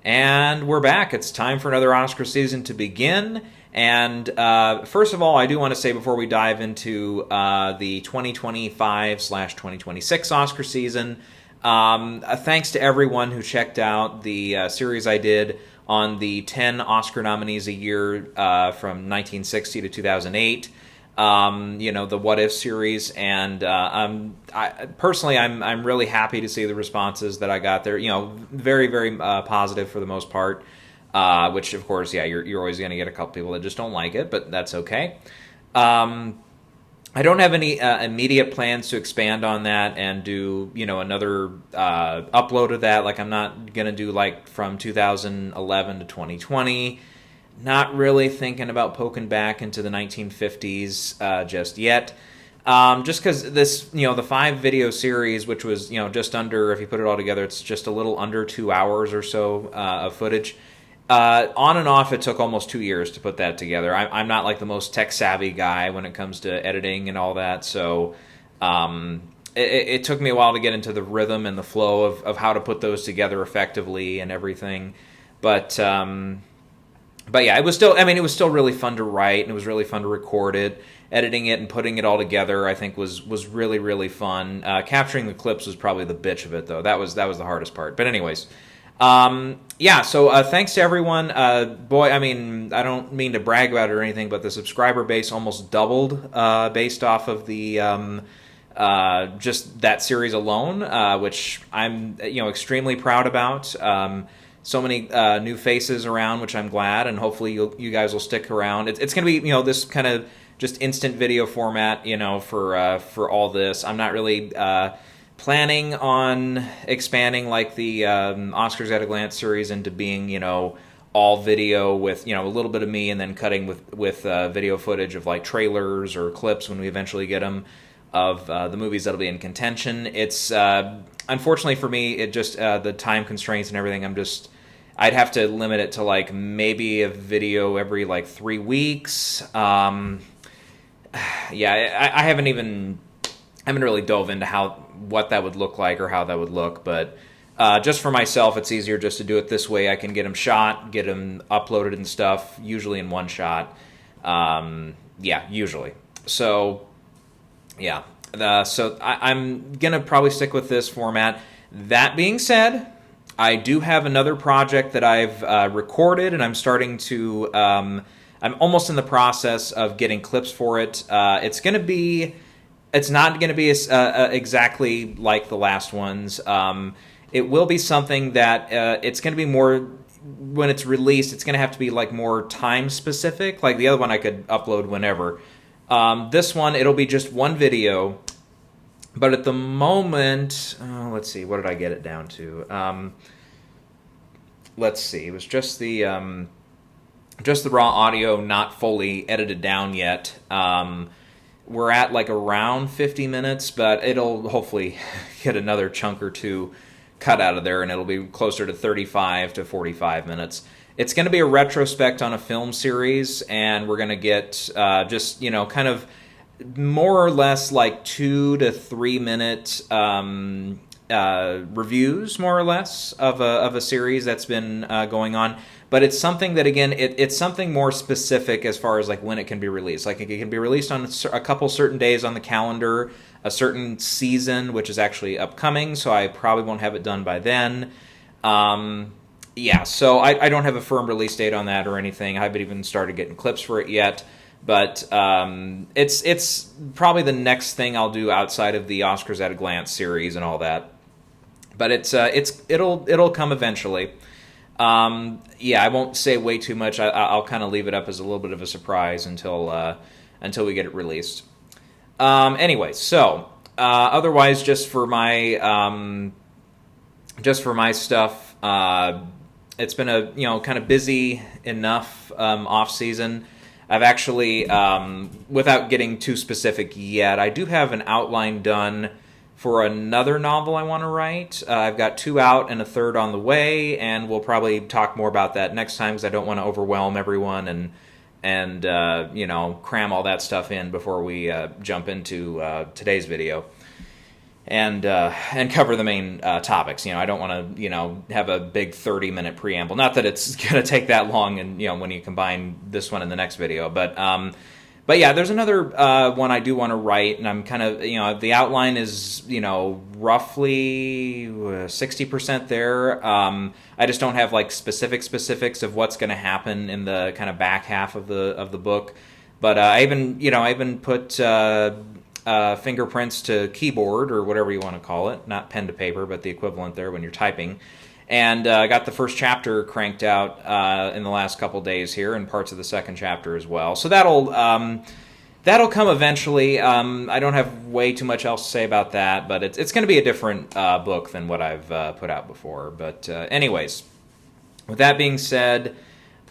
And we're back. It's time for another Oscar season to begin. And first of all, I do want to say before we dive into the 2025/2026 Oscar season, thanks to everyone who checked out the series I did on the 10 Oscar nominees a year from 1960 to 2008. The What If series, and personally, I'm really happy to see the responses that I got there. Very, very positive for the most part. Which, of course, you're always going to get a couple people that just don't like it, but that's okay. I don't have any immediate plans to expand on that and do another upload of that. Like, I'm not going to do like from 2011 to 2020. Not really thinking about poking back into the 1950s just yet. Just because this, the 5-video series, which was, just under, if you put it all together, it's just a little under 2 hours or so of footage. On and off, it took almost 2 years to put that together. I'm not like the most tech-savvy guy when it comes to editing and all that, so it took me a while to get into the rhythm and the flow of how to put those together effectively and everything. But yeah, it was still really fun to write, and it was really fun to record it. Editing it and putting it all together, I think, was really, really fun. Capturing the clips was probably the bitch of it, though. That was the hardest part. But anyways, so thanks to everyone. Boy, I don't mean to brag about it or anything, but the subscriber base almost doubled based off of the just that series alone, which I'm extremely proud about. So many new faces around, which I'm glad, and hopefully you guys will stick around. It's going to be this kind of just instant video format, for all this. I'm not really planning on expanding like the Oscars at a Glance series into being all video with a little bit of me and then cutting with video footage of like trailers or clips when we eventually get them of the movies that'll be in contention. It's unfortunately for me, it just the time constraints and everything. I'd have to limit it to like maybe a video every like 3 weeks. I haven't really dove into what that would look like or how that would look, but just for myself, it's easier just to do it this way. I can get them shot, get them uploaded and stuff, usually in one shot. Usually. So, yeah. So I'm gonna probably stick with this format. That being said, I do have another project that I've recorded, and I'm starting to. I'm almost in the process of getting clips for it. It's not going to be exactly like the last ones. It will be something that it's going to be more. When it's released, it's going to have to be like more time specific. Like the other one, I could upload whenever. This one, it'll be just one video. But at the moment, let's see, what did I get it down to? Let's see, it was just the raw audio, not fully edited down yet. We're at like around 50 minutes, but it'll hopefully get another chunk or two cut out of there, and it'll be closer to 35 to 45 minutes. It's going to be a retrospect on a film series, and we're going to get just, kind of more or less like 2 to 3 minute reviews, more or less, of a series that's been going on. But it's something that, again, it's something more specific as far as like when it can be released. Like it can be released on a couple certain days on the calendar, a certain season, which is actually upcoming, so I probably won't have it done by then. So I don't have a firm release date on that or anything. I haven't even started getting clips for it yet. But it's probably the next thing I'll do outside of the Oscars at a Glance series and all that. But it'll come eventually. I won't say way too much. I'll kind of leave it up as a little bit of a surprise until we get it released. Otherwise, just for my stuff, it's been a kind of busy enough off season. I've actually, without getting too specific yet, I do have an outline done for another novel I want to write. I've got 2 out and a third on the way, and we'll probably talk more about that next time because I don't want to overwhelm everyone and cram all that stuff in before we jump into today's video. and cover the main topics. I don't want to have a big 30-minute preamble. Not that it's going to take that long, and when you combine this one and the next video, but yeah, there's another one I do want to write, and I'm kind of the outline is roughly 60% there. I just don't have like specifics of what's going to happen in the kind of back half of the book. But I even put fingerprints to keyboard, or whatever you want to call it, not pen to paper, but the equivalent there when you're typing. And I got the first chapter cranked out in the last couple days here, and parts of the second chapter as well. So that'll come eventually. I don't have way too much else to say about that, but it's going to be a different book than what I've put out before. But anyways, with that being said,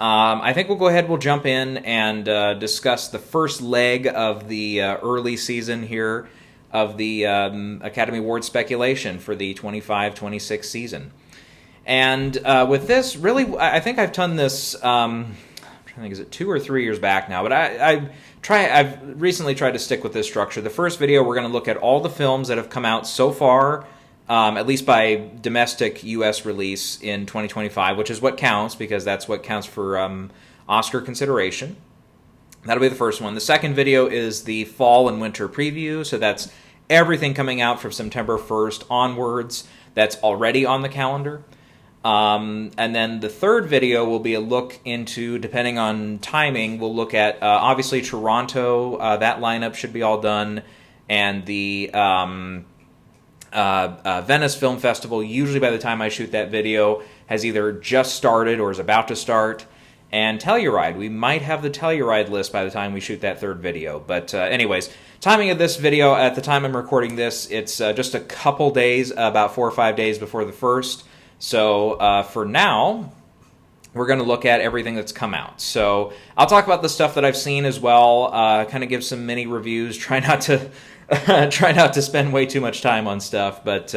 I think we'll go ahead, we'll jump in and discuss the first leg of the early season here of the Academy Award speculation for the 25-26 season. And with this, really, I think I've done this, I'm trying to think, is it 2 or 3 years back now, but I've recently tried to stick with this structure. The first video, we're going to look at all the films that have come out so far, at least by domestic U.S. release in 2025, which is what counts, because that's what counts for Oscar consideration. That'll be the first one. The second video is the fall and winter preview, so that's everything coming out from September 1st onwards that's already on the calendar. And then the third video will be a look into, depending on timing, we'll look at, obviously, Toronto. That lineup should be all done. And the Venice Film Festival, usually by the time I shoot that video, has either just started or is about to start. And Telluride. We might have the Telluride list by the time we shoot that third video. But anyways, timing of this video, at the time I'm recording this, it's just a couple days, about 4 or 5 days before the first. So for now, we're going to look at everything that's come out. So I'll talk about the stuff that I've seen as well, kind of give some mini reviews, try not to spend way too much time on stuff. But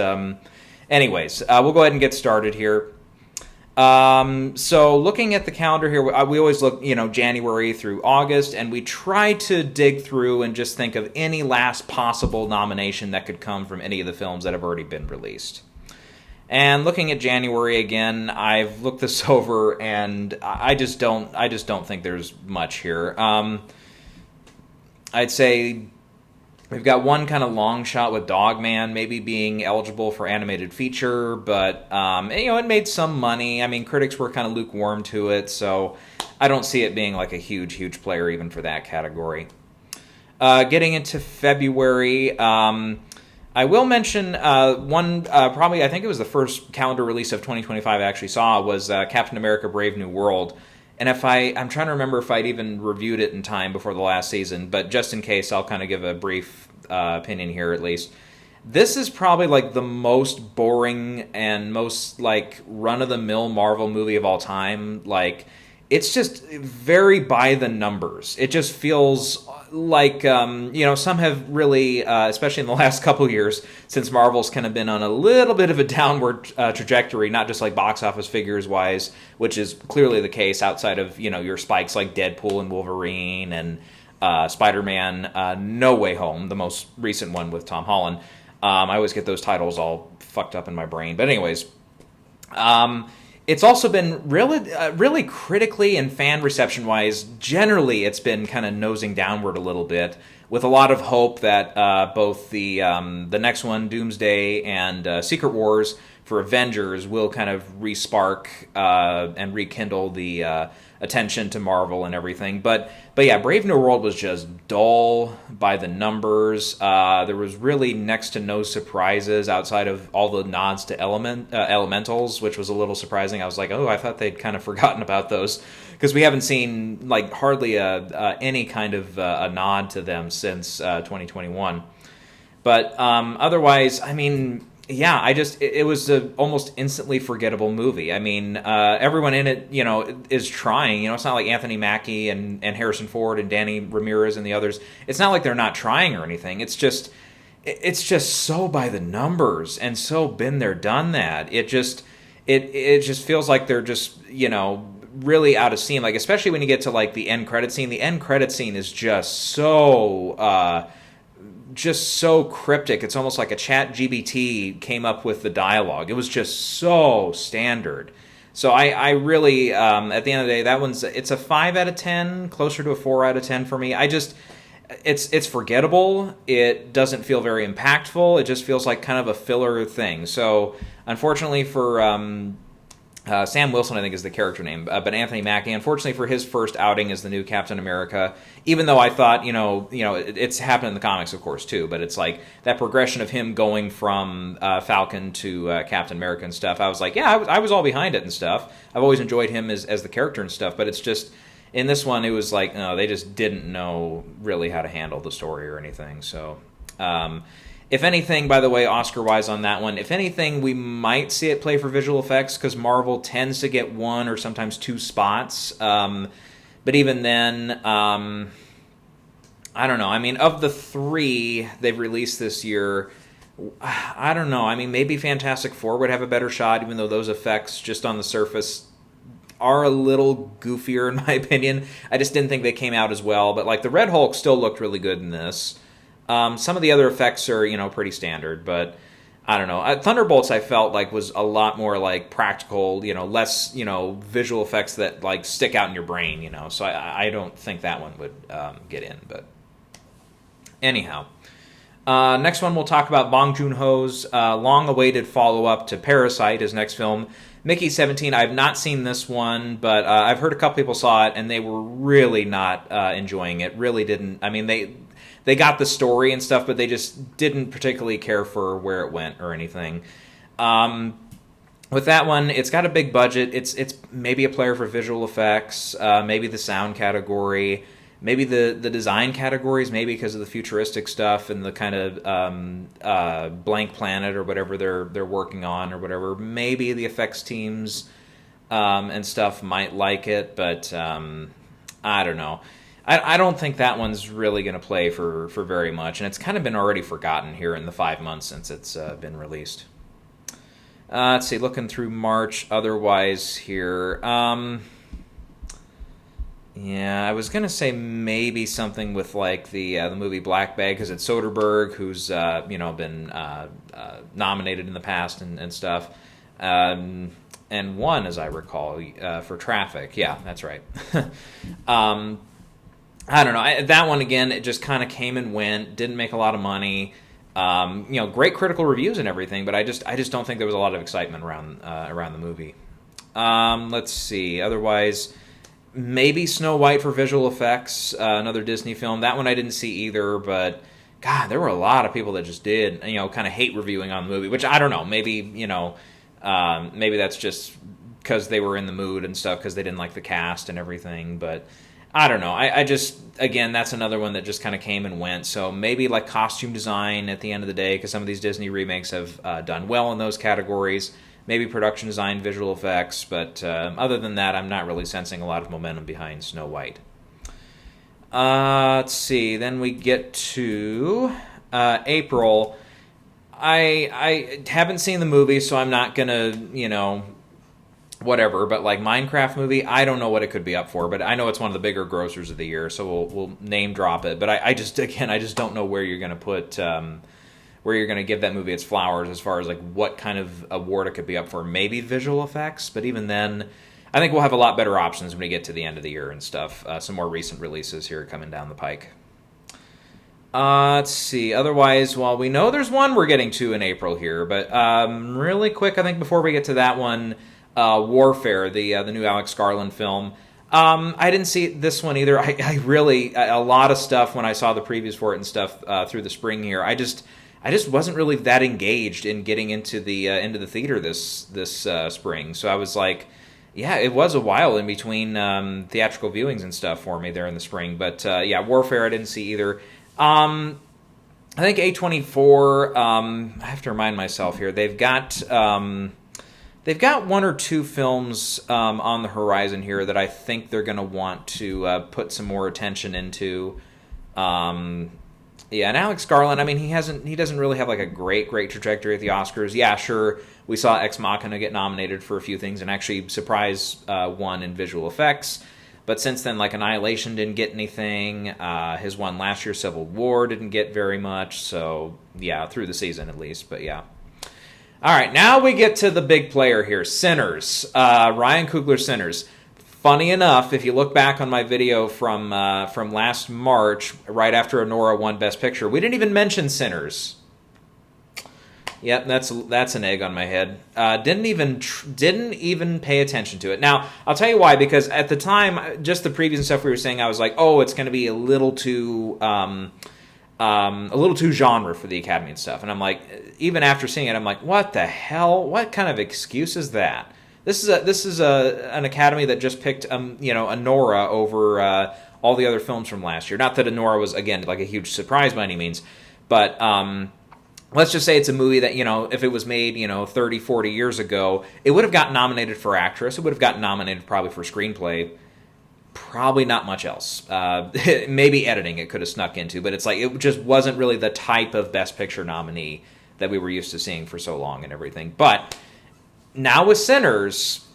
anyways, we'll go ahead and get started here. So looking at the calendar here, we always look, January through August, and we try to dig through and just think of any last possible nomination that could come from any of the films that have already been released. And looking at January again, I've looked this over, and I just don't think there's much here. I'd say we've got one kind of long shot with Dogman maybe being eligible for animated feature, but it made some money. I mean, critics were kind of lukewarm to it, so I don't see it being like a huge player even for that category. Getting into February, I will mention one, probably I think it was the first calendar release of 2025 I actually saw, was Captain America Brave New World. And I'm trying to remember if I'd even reviewed it in time before the last season, but just in case, I'll kind of give a brief opinion here at least. This is probably like the most boring and most like run-of-the-mill Marvel movie of all time. Like, it's just very by the numbers. It just feels like, some have really, especially in the last couple of years, since Marvel's kind of been on a little bit of a downward trajectory, not just like box office figures-wise, which is clearly the case outside of, your spikes like Deadpool and Wolverine and Spider-Man No Way Home, the most recent one with Tom Holland. I always get those titles all fucked up in my brain. But anyways, it's also been really critically and fan reception-wise, generally it's been kind of nosing downward a little bit, with a lot of hope that both the next one, Doomsday, and Secret Wars for Avengers will kind of re-spark and rekindle the attention to Marvel and everything. But yeah, Brave New World was just dull by the numbers. There was really next to no surprises outside of all the nods to Elementals, which was a little surprising. I was like, oh, I thought they'd kind of forgotten about those, because we haven't seen like hardly any kind of a nod to them since 2021. But otherwise, I mean, yeah, it was an almost instantly forgettable movie. I mean, everyone in it, is trying. It's not like Anthony Mackie and Harrison Ford and Danny Ramirez and the others. It's not like they're not trying or anything. It's just so by the numbers and so been there, done that. It just feels like they're just, really out of steam. Like, especially when you get to like the end credit scene. The end credit scene is just so just so cryptic. It's almost like a chat GBT came up with the dialogue. It was just so standard. So I really, at the end of the day, it's a 5 out of 10, closer to a 4 out of 10 for me. It's forgettable. It doesn't feel very impactful. It just feels like kind of a filler thing. So unfortunately for Sam Wilson, I think is the character name, but Anthony Mackie, unfortunately for his first outing as the new Captain America, even though I thought, it's happened in the comics, of course, too, but it's like that progression of him going from Falcon to Captain America and stuff, I was like, yeah, I was all behind it and stuff. I've always enjoyed him as the character and stuff, but it's just, in this one, it was like, no, they just didn't know really how to handle the story or anything, so... if anything, by the way, Oscar-wise on that one, if anything, we might see it play for visual effects because Marvel tends to get 1 or sometimes 2 spots. But even then, I don't know. I mean, of the 3 they've released this year, I don't know. I mean, maybe Fantastic Four would have a better shot, even though those effects just on the surface are a little goofier in my opinion. I just didn't think they came out as well. But like the Red Hulk still looked really good in this. Some of the other effects are, pretty standard, but I don't know. Thunderbolts I felt like was a lot more like practical, less, visual effects that like stick out in your brain, So I don't think that one would get in, but anyhow. Next one we'll talk about Bong Joon-ho's long-awaited follow-up to Parasite, his next film. Mickey 17, I've not seen this one, but I've heard a couple people saw it, and they were really not enjoying it. Really didn't. I mean, they got the story and stuff, but they just didn't particularly care for where it went or anything. With that one, it's got a big budget. It's maybe a player for visual effects, maybe the sound category, maybe the design categories, maybe because of the futuristic stuff and the kind of blank planet or whatever they're working on or whatever. Maybe the effects teams and stuff might like it, but I don't know. I don't think that one's really going to play for very much, and it's kind of been already forgotten here in the 5 months since it's been released. Let's see, looking through March otherwise here. Yeah, I was going to say maybe something with like the movie Black Bag, because it's Soderbergh, who's been nominated in the past and stuff. And won, as I recall, for Traffic. Yeah, that's right. I don't know. That one, again, it just kind of came and went. Didn't make a lot of money. Great critical reviews and everything, but I just don't think there was a lot of excitement around the movie. Let's see. Otherwise, maybe Snow White for visual effects, another Disney film. That one I didn't see either, but God, there were a lot of people that just did, kind of hate reviewing on the movie, which I don't know. Maybe, maybe that's just because they were in the mood and stuff, because they didn't like the cast and everything, but I don't know. I just, again, that's another one that just kind of came and went. So maybe like costume design at the end of the day, because some of these Disney remakes have done well in those categories. Maybe production design, visual effects. But other than that, I'm not really sensing a lot of momentum behind Snow White. Let's see. Then we get to April. I haven't seen the movie, so I'm not going to, whatever, but like Minecraft movie, I don't know what it could be up for, but I know it's one of the bigger grossers of the year, so we'll name drop it. But I just don't know where you're going to put, where you're going to give that movie its flowers as far as like what kind of award it could be up for. Maybe visual effects, but even then, I think we'll have a lot better options when we get to the end of the year and stuff. Some more recent releases here coming down the pike. Let's see. Otherwise, well, we know there's one we're getting to in April here, but really quick, I think before we get to that one, Warfare, the new Alex Garland film. I didn't see this one either. I really, a lot of stuff when I saw the previews for it and stuff through the spring here. I just wasn't really that engaged in getting into the theater this spring. So I was like, yeah, it was a while in between theatrical viewings and stuff for me there in the spring. But yeah, Warfare I didn't see either. I think A24. I have to remind myself here. They've got 1 or 2 films on the horizon here that I think they're going to want to put some more attention into. Yeah, and Alex Garland, I mean, he doesn't really have like a great trajectory at the Oscars. Yeah, sure, we saw Ex Machina get nominated for a few things and actually surprise won in visual effects. But since then, like, Annihilation didn't get anything. His one last year, Civil War, didn't get very much. So, yeah, through the season at least. But, yeah. All right, now we get to the big player here, Sinners. Ryan Coogler's Sinners. Funny enough, if you look back on my video from last March, right after Anora won Best Picture, we didn't even mention Sinners. Yep, that's an egg on my head. Didn't even pay attention to it. Now, I'll tell you why. Because at the time, just the previews and stuff we were saying, I was like, oh, it's going to be a little too genre for the Academy and stuff. And I'm like, even after seeing it, I'm like, what the hell? What kind of excuse is that? This is an Academy that just picked Anora over all the other films from last year. Not that Anora was, again, like a huge surprise by any means, but let's just say it's a movie that, if it was made 30, 40 years ago, it would have gotten nominated for actress. It would have gotten nominated probably for screenplay. Probably not much else. Maybe editing it could have snuck into, but it's like it just wasn't really the type of Best Picture nominee that we were used to seeing for so long and everything. But now with Sinners,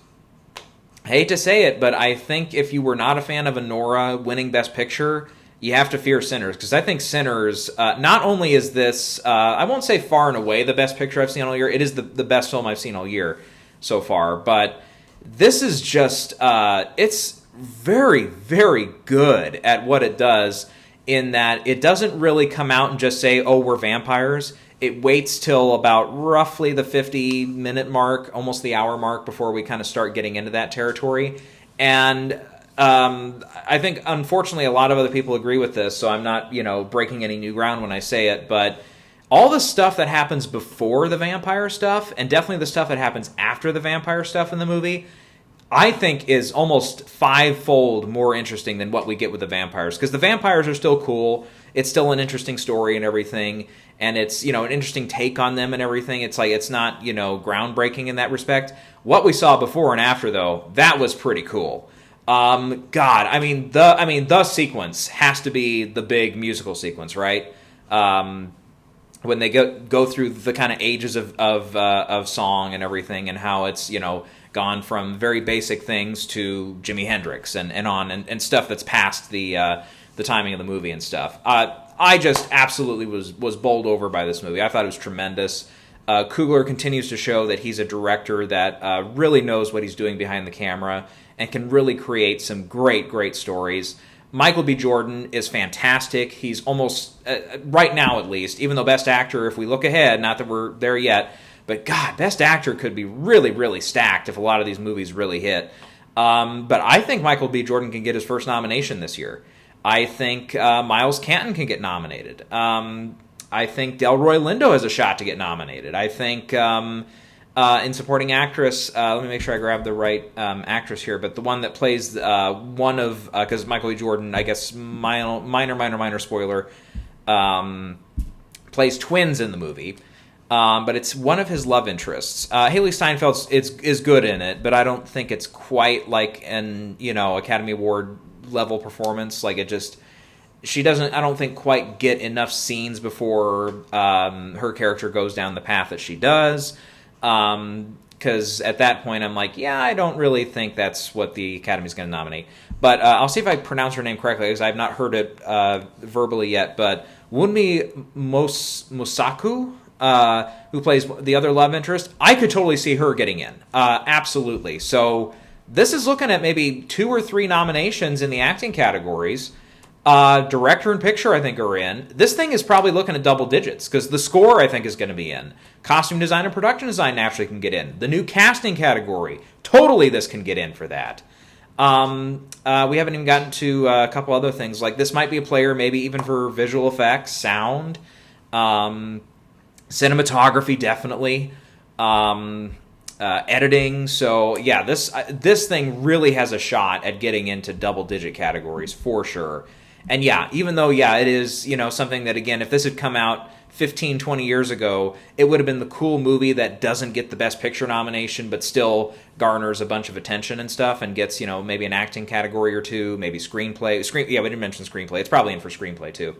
I hate to say it, but I think if you were not a fan of Anora winning Best Picture, you have to fear Sinners. Because I think Sinners, not only is this, I won't say far and away the best picture I've seen all year, it is the best film I've seen all year so far, but this is just, it's very, very good at what it does, in that it doesn't really come out and just say, oh, we're vampires. It waits till about roughly the 50-minute mark, almost the hour mark, before we kind of start getting into that territory. And I think, unfortunately, a lot of other people agree with this, so I'm not, breaking any new ground when I say it, but all the stuff that happens before the vampire stuff, and definitely the stuff that happens after the vampire stuff in the movie, I think is almost fivefold more interesting than what we get with the vampires. Because the vampires are still cool. It's still an interesting story and everything. And it's, an interesting take on them and everything. It's like, it's not, groundbreaking in that respect. What we saw before and after, though, that was pretty cool. The sequence has to be the big musical sequence, right? When they go through the kind of ages of song and everything, and how it's, gone from very basic things to Jimi Hendrix and stuff that's past the timing of the movie and stuff. I just absolutely was bowled over by this movie. I thought it was tremendous. Coogler continues to show that he's a director that really knows what he's doing behind the camera and can really create some great, great stories. Michael B. Jordan is fantastic. He's almost, right now at least, even though Best Actor, if we look ahead, not that we're there yet, but God, Best Actor could be really, really stacked if a lot of these movies really hit. But I think Michael B. Jordan can get his first nomination this year. I think Miles Canton can get nominated. I think Delroy Lindo has a shot to get nominated. I think in supporting actress, let me make sure I grab the right actress here, but the one that plays one of, because Michael B. Jordan, I guess, minor spoiler, plays twins in the movie. But it's one of his love interests. Haley Steinfeld is good in it, but I don't think it's quite like an Academy Award level performance. Like she doesn't, I don't think, quite get enough scenes before her character goes down the path that she does. Because at that point I'm like, yeah, I don't really think that's what the Academy's going to nominate. But I'll see if I pronounce her name correctly, because I've not heard it verbally yet. But Wunmi Mosaku, who plays the other love interest, I could totally see her getting in. Absolutely. So this is looking at maybe 2 or 3 nominations in the acting categories. Director and picture, I think, are in. This thing is probably looking at double digits, because the score, I think, is going to be in. Costume design and production design naturally can get in. The new casting category, totally this can get in for that. We haven't even gotten to a couple other things. Like, this might be a player maybe even for visual effects, sound, cinematography, definitely, editing. So yeah, this thing really has a shot at getting into double-digit categories for sure. And yeah, even though, yeah, it is, something that, again, if this had come out 15, 20 years ago, it would have been the cool movie that doesn't get the Best Picture nomination, but still garners a bunch of attention and stuff, and gets, maybe an acting category or 2, maybe screenplay. Yeah, we didn't mention screenplay. It's probably in for screenplay too.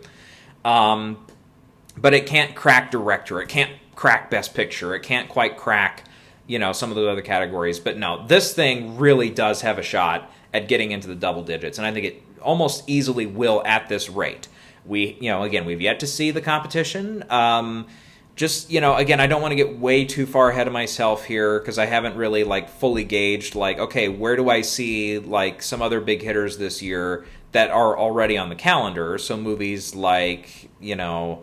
But it can't crack director. It can't crack Best Picture. It can't quite crack, some of the other categories. But no, this thing really does have a shot at getting into the double digits, and I think it almost easily will at this rate. Again, we've yet to see the competition. Again, I don't want to get way too far ahead of myself here because I haven't really like fully gauged like, okay, where do I see like some other big hitters this year that are already on the calendar? So movies like, we'll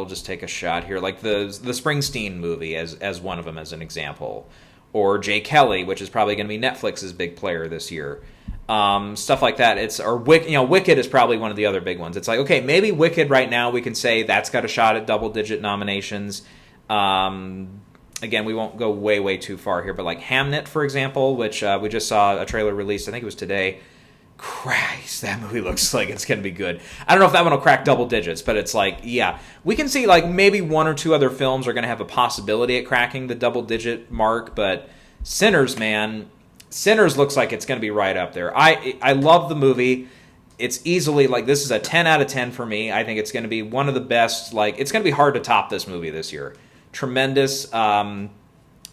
just take a shot here, like the Springsteen movie as one of them as an example, or Jay Kelly, which is probably going to be Netflix's big player this year. Stuff like that. Wicked is probably one of the other big ones. It's like, okay, maybe Wicked right now we can say that's got a shot at double-digit nominations. Again, we won't go way too far here, but like Hamnet, for example, which we just saw a trailer released, I think it was today. Christ, that movie looks like it's going to be good. I don't know if that one will crack double digits, but it's like, yeah, we can see like maybe one or two other films are going to have a possibility at cracking the double-digit mark, but Sinners, man... Sinners looks like it's going to be right up there. I love the movie. It's easily, like, this is a 10 out of 10 for me. I think it's going to be one of the best, like, it's going to be hard to top this movie this year. Tremendous. I've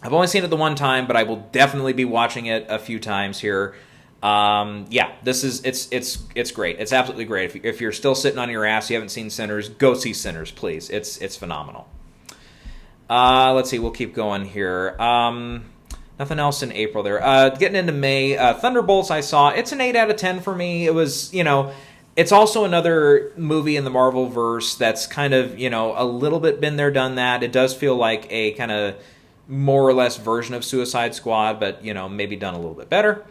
only seen it the one time, but I will definitely be watching it a few times here. It's great. It's absolutely great. If you're still sitting on your ass, you haven't seen Sinners, go see Sinners, please. It's phenomenal. Let's see, we'll keep going here. Nothing else in April there. Getting into May, Thunderbolts I saw. It's an 8 out of 10 for me. It was, it's also another movie in the Marvel-verse that's kind of, a little bit been there, done that. It does feel like a kind of more or less version of Suicide Squad, but, maybe done a little bit better.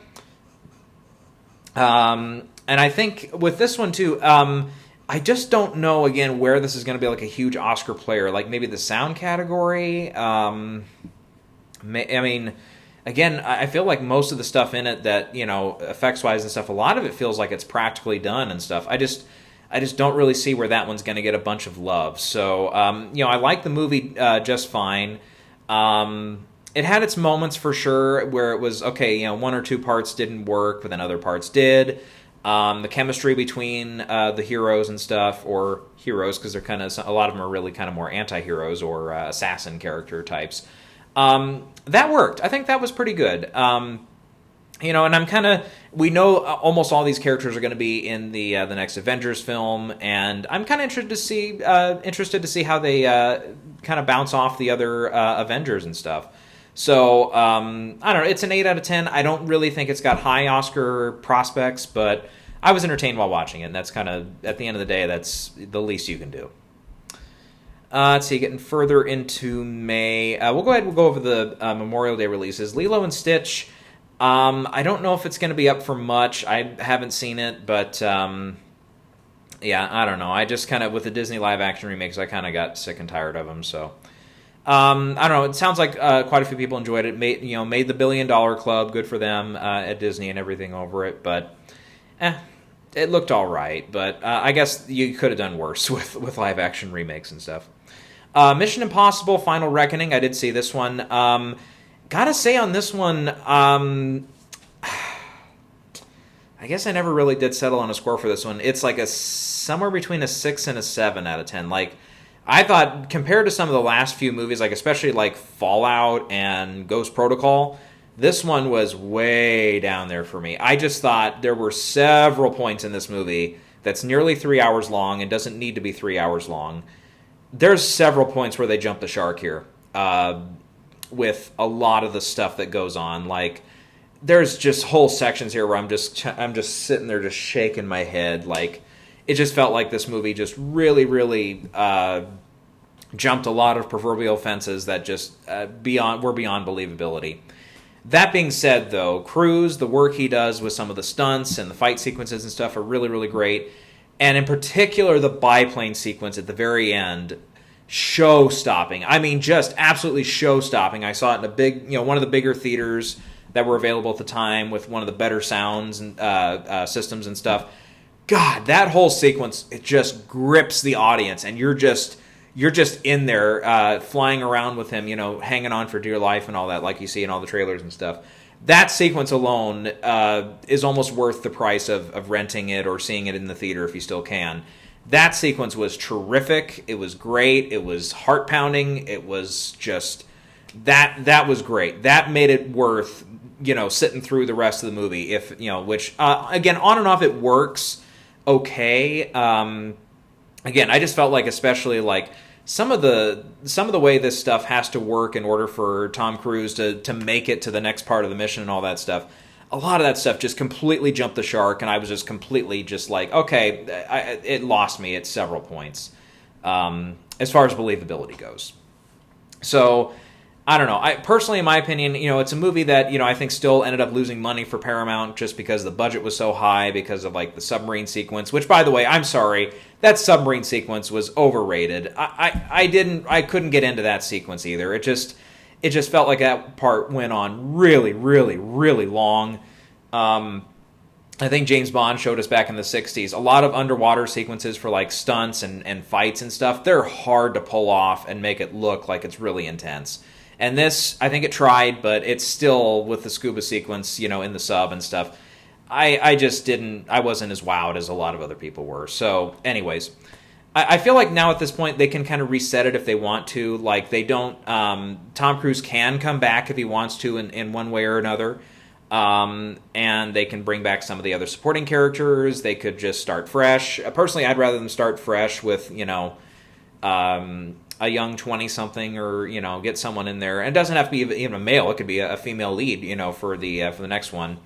And I think with this one, too, I just don't know, again, where this is going to be like a huge Oscar player. Like maybe the sound category. Again, I feel like most of the stuff in it that, effects-wise and stuff, a lot of it feels like it's practically done and stuff. I just don't really see where that one's going to get a bunch of love. So, I like the movie just fine. It had its moments for sure where it was, okay, one or two parts didn't work, but then other parts did. The chemistry between the heroes and stuff, or heroes, because they're kind of, a lot of them are really kind of more anti-heroes or assassin character types. That worked. I think that was pretty good. And we know almost all these characters are going to be in the next Avengers film, and I'm kind of interested to see how they kind of bounce off the other Avengers and stuff. So, I don't know, it's an 8 out of 10. I don't really think it's got high Oscar prospects, but I was entertained while watching it, and that's kind of, at the end of the day, that's the least you can do. Let's see, getting further into May. We'll go ahead and we'll go over the Memorial Day releases. Lilo and Stitch, I don't know if it's going to be up for much. I haven't seen it, but I don't know. I just kind of, with the Disney live-action remakes, I kind of got sick and tired of them, so... I don't know. It sounds like quite a few people enjoyed it. Made the $1 billion club. Good for them at Disney and everything over it. But it looked all right. But I guess you could have done worse with live action remakes and stuff. Mission Impossible: Final Reckoning. I did see this one. Gotta say on this one, I guess I never really did settle on a score for this one. It's like somewhere between a 6 and a 7 out of 10. Like, I thought, compared to some of the last few movies, like especially like Fallout and Ghost Protocol, this one was way down there for me. I just thought there were several points in this movie that's nearly 3 hours long and doesn't need to be 3 hours long. There's several points where they jump the shark here with a lot of the stuff that goes on. Like, there's just whole sections here where I'm just sitting there just shaking my head. Like, it just felt like this movie just really, really jumped a lot of proverbial fences that just were beyond believability. That being said, though, Cruise, the work he does with some of the stunts and the fight sequences and stuff are really, really great. And in particular, the biplane sequence at the very end, show-stopping. I mean, just absolutely show-stopping. I saw it in a big, one of the bigger theaters that were available at the time with one of the better sounds and systems and stuff. God, that whole sequence, it just grips the audience, and you're just in there flying around with him, hanging on for dear life and all that, like you see in all the trailers and stuff. That sequence alone is almost worth the price of renting it or seeing it in the theater if you still can. That sequence was terrific. It was great. It was heart-pounding. It was just... That was great. That made it worth sitting through the rest of the movie. If which again, on and off, it works okay. Again, I just felt like, especially like some of the way this stuff has to work in order for Tom Cruise to make it to the next part of the mission and all that stuff. A lot of that stuff just completely jumped the shark, and I was just completely just like, okay, it lost me at several points as far as believability goes. So, I don't know. I personally, in my opinion, it's a movie that, I think still ended up losing money for Paramount just because the budget was so high because of like the submarine sequence, which, by the way, I'm sorry, that submarine sequence was overrated. I couldn't get into that sequence either. It just felt like that part went on really, really, really long. I think James Bond showed us back in the 60s, a lot of underwater sequences for like stunts and fights and stuff, they're hard to pull off and make it look like it's really intense. And this, I think it tried, but it's still, with the scuba sequence, in the sub and stuff, I wasn't as wowed as a lot of other people were. So, anyways, I feel like now at this point they can kind of reset it if they want to. Like, they don't, Tom Cruise can come back if he wants to in one way or another. And they can bring back some of the other supporting characters. They could just start fresh. Personally, I'd rather them start fresh with, a young 20-something, or get someone in there. And it doesn't have to be even a male; it could be a female lead, for the next one.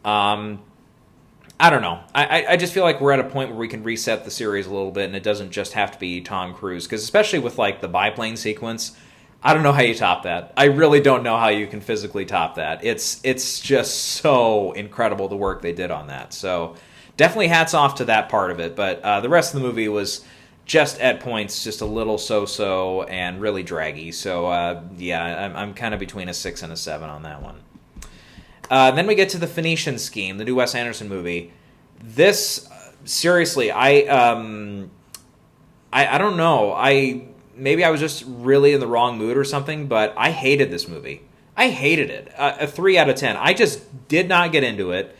I don't know. I just feel like we're at a point where we can reset the series a little bit, and it doesn't just have to be Tom Cruise. Because especially with like the biplane sequence, I don't know how you top that. I really don't know how you can physically top that. It's just so incredible the work they did on that. So definitely hats off to that part of it. But the rest of the movie was just at points just a little so-so and really draggy. So I'm kind of between a 6 and a 7 on that one. Then we get to the Phoenician Scheme, the new Wes Anderson movie. This, seriously, I don't know. Maybe I was just really in the wrong mood or something, but I hated this movie. I hated it. A 3 out of 10. I just did not get into it.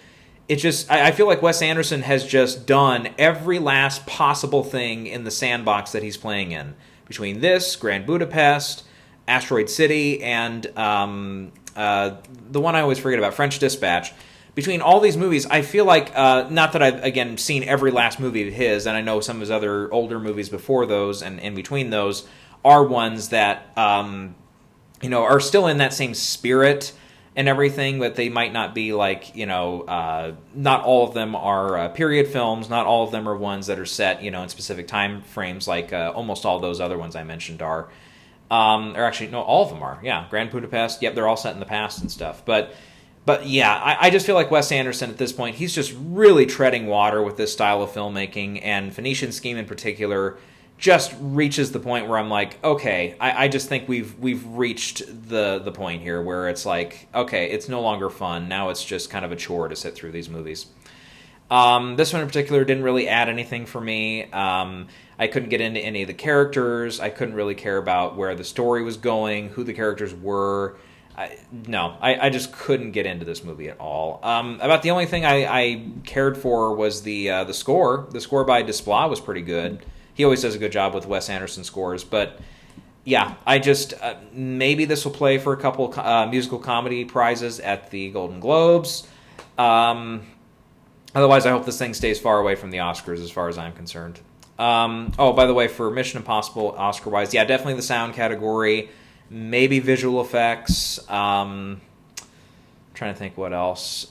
It just, I feel like Wes Anderson has just done every last possible thing in the sandbox that he's playing in. Between this, Grand Budapest, Asteroid City, and the one I always forget about, French Dispatch. Between all these movies, I feel like, not that I've, again, seen every last movie of his, and I know some of his other older movies before those, and in between those, are ones that, are still in that same spirit and everything, but they might not be like, not all of them are period films, not all of them are ones that are set, in specific time frames, like almost all those other ones I mentioned are. Or actually, no, all of them are. Yeah, Grand Budapest, yep, they're all set in the past and stuff. But yeah, I just feel like Wes Anderson at this point, he's just really treading water with this style of filmmaking, and Phoenician Scheme in particular just reaches the point where I'm like, okay, I just think we've reached the point here where it's like, okay, it's no longer fun. Now it's just kind of a chore to sit through these movies. This one in particular didn't really add anything for me. I couldn't get into any of the characters. I couldn't really care about where the story was going, who the characters were. I just couldn't get into this movie at all. About the only thing I cared for was the score. The score by Desplat was pretty good. He always does a good job with Wes Anderson scores, but yeah, I just maybe this will play for a couple musical comedy prizes at the Golden Globes. Otherwise, I hope this thing stays far away from the Oscars as far as I'm concerned. By the way, for Mission Impossible Oscar-wise, yeah, definitely the sound category. Maybe visual effects. Trying to think what else.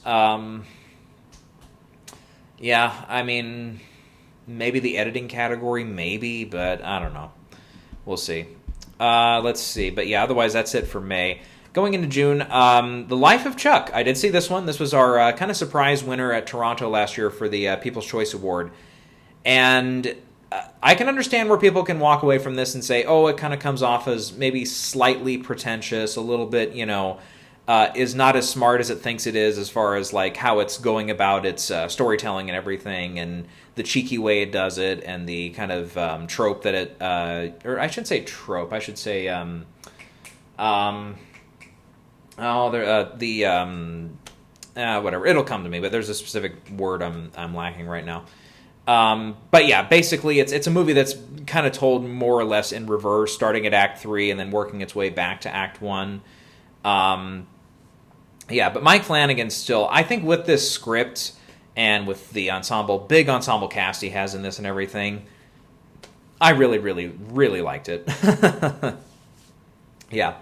Yeah, I mean, maybe the editing category, maybe, but I don't know. We'll see. Let's see. But yeah, otherwise that's it for May. Going into June, The Life of Chuck. I did see this one. This was our kind of surprise winner at Toronto last year for the People's Choice Award. And I can understand where people can walk away from this and say, oh, it kind of comes off as maybe slightly pretentious, a little bit, is not as smart as it thinks it is as far as like how it's going about its storytelling and everything, and the cheeky way it does it, and the kind of trope that it, or I shouldn't say trope, I should say, whatever, it'll come to me, but there's a specific word I'm lacking right now. But yeah, basically it's a movie that's kind of told more or less in reverse, starting at Act 3 and then working its way back to Act 1. Yeah, but Mike Flanagan still, I think with this script and with the big ensemble cast he has in this and everything, I really, really, really liked it. Yeah.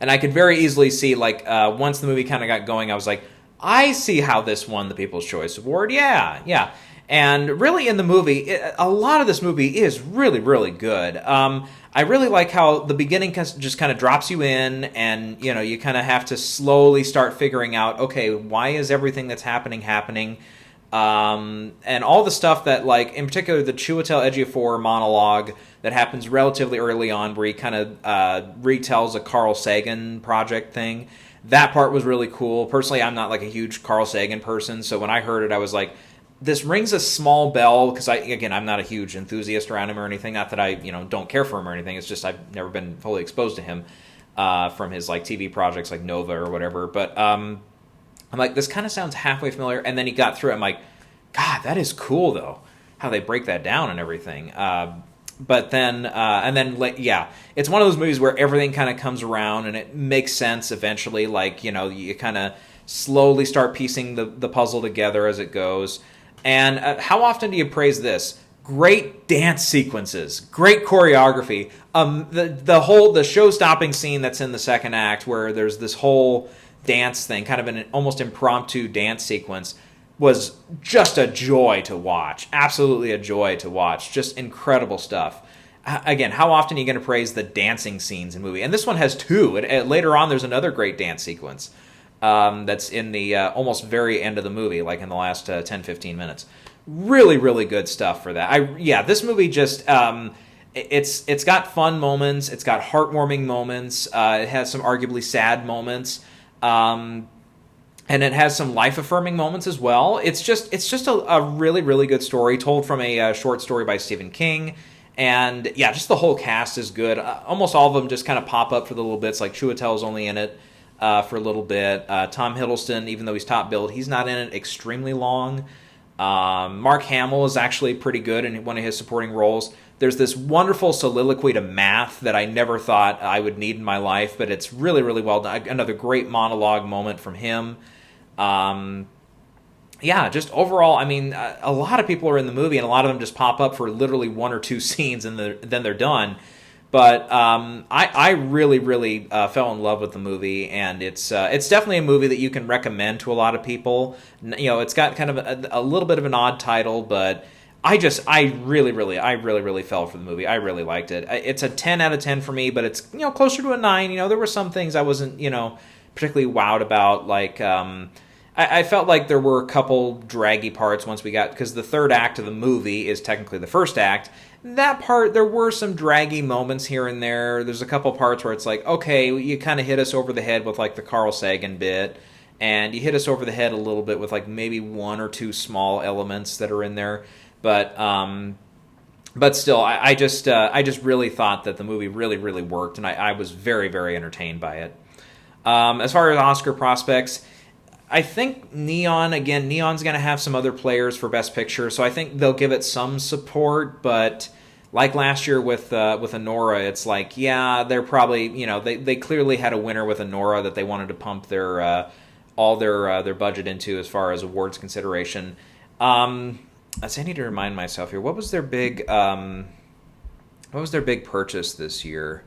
And I could very easily see, like, once the movie kind of got going, I was like, I see how this won the People's Choice Award. Yeah, yeah. And really in the movie, a lot of this movie is really, really good. I really like how the beginning just kind of drops you in, and, you know, you kind of have to slowly start figuring out, okay, why is everything that's happening? And all the stuff that, like, in particular, the Chiwetel Ejiofor monologue that happens relatively early on, where he kind of retells a Carl Sagan project thing. That part was really cool. Personally, I'm not like a huge Carl Sagan person, so when I heard it, I was like, this rings a small bell, because I'm not a huge enthusiast around him or anything. Not that I, don't care for him or anything. It's just I've never been fully exposed to him from his, like, TV projects like Nova or whatever. But I'm like, this kind of sounds halfway familiar. And then he got through it. I'm like, God, that is cool though, how they break that down and everything. But then, it's one of those movies where everything kind of comes around and it makes sense eventually. Like, you kind of slowly start piecing the puzzle together as it goes. And how often do you praise this? Great dance sequences, great choreography. The show-stopping scene that's in the second act, where there's this whole dance thing, kind of an almost impromptu dance sequence, was just a joy to watch. Absolutely a joy to watch. Just incredible stuff. Again, how often are you going to praise the dancing scenes in a movie? And this one has two. Later on, there's another great dance sequence that's in the almost very end of the movie, like in the last 10-15 minutes. Really, really good stuff for that. This movie just... It's got fun moments. It's got heartwarming moments. It has some arguably sad moments. And it has some life-affirming moments as well. It's just a really, really good story told from a short story by Stephen King. And yeah, just the whole cast is good. Almost all of them just kind of pop up for the little bits. Like Chiwetel's only in it for a little bit. Tom Hiddleston, even though he's top billed, he's not in it extremely long. Mark Hamill is actually pretty good in one of his supporting roles. There's this wonderful soliloquy to math that I never thought I would need in my life, but it's really, really well done. Another great monologue moment from him. Just overall, I mean, a lot of people are in the movie, and a lot of them just pop up for literally one or two scenes, and then they're done. But I really, really fell in love with the movie, and it's definitely a movie that you can recommend to a lot of people. It's got kind of a little bit of an odd title, but I really, really fell for the movie. I really liked it. It's a 10 out of 10 for me, but it's closer to a 9. There were some things I wasn't particularly wowed about, like. I felt like there were a couple draggy parts once we got, because the third act of the movie is technically the first act. That part, there were some draggy moments here and there. There's a couple parts where it's like, okay, you kind of hit us over the head with, like, the Carl Sagan bit, and you hit us over the head a little bit with, like, maybe one or two small elements that are in there. But still, I just really thought that the movie really, really worked, and I was very, very entertained by it. As far as Oscar prospects, I think Neon's going to have some other players for Best Picture, so I think they'll give it some support, but like last year with Anora, it's like, yeah, they're probably, they clearly had a winner with Anora that they wanted to pump all their budget into as far as awards consideration. I need to remind myself here, what was their big purchase this year?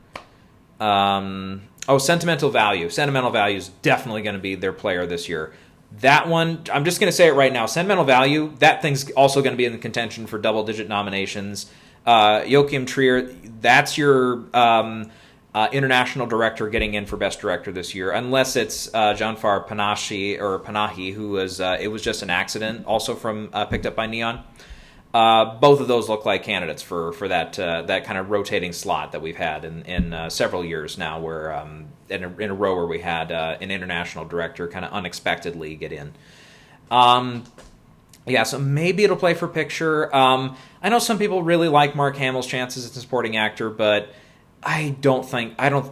Sentimental Value. Sentimental Value is definitely going to be their player this year. That one, I'm just going to say it right now. Sentimental Value, that thing's also going to be in contention for double-digit nominations. Joachim Trier, that's your international director getting in for Best Director this year, unless it's Janfar Panahi, who was it was just an accident, also from picked up by Neon. Both of those look like candidates for that kind of rotating slot that we've had in several years now, where in a row where we had an international director kind of unexpectedly get in. So maybe it'll play for picture. I know some people really like Mark Hamill's chances as a supporting actor, but I don't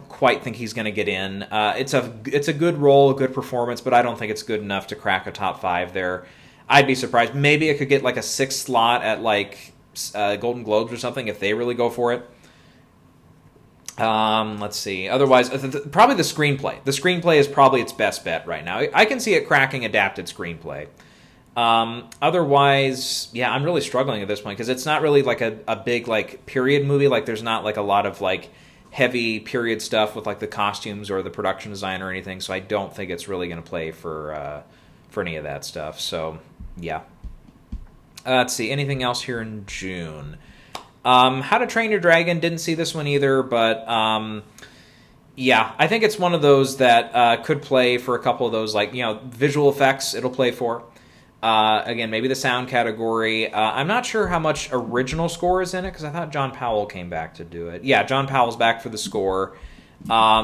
quite think he's going to get in. It's a good role, a good performance, but I don't think it's good enough to crack a top 5 there. I'd be surprised. Maybe it could get like a 6th slot at like Golden Globes or something if they really go for it. Let's see. Otherwise, probably the screenplay. The screenplay is probably its best bet right now. I can see it cracking adapted screenplay. Otherwise, yeah, I'm really struggling at this point because it's not really like a big like period movie. Like there's not like a lot of like heavy period stuff with like the costumes or the production design or anything. So I don't think it's really going to play for any of that stuff. So yeah. Let's see. Anything else here in June? How to Train Your Dragon, didn't see this one either, but yeah, I think it's one of those that could play for a couple of those, like, visual effects it'll play for. Again, maybe the sound category. I'm not sure how much original score is in it, because I thought John Powell came back to do it. Yeah, John Powell's back for the score,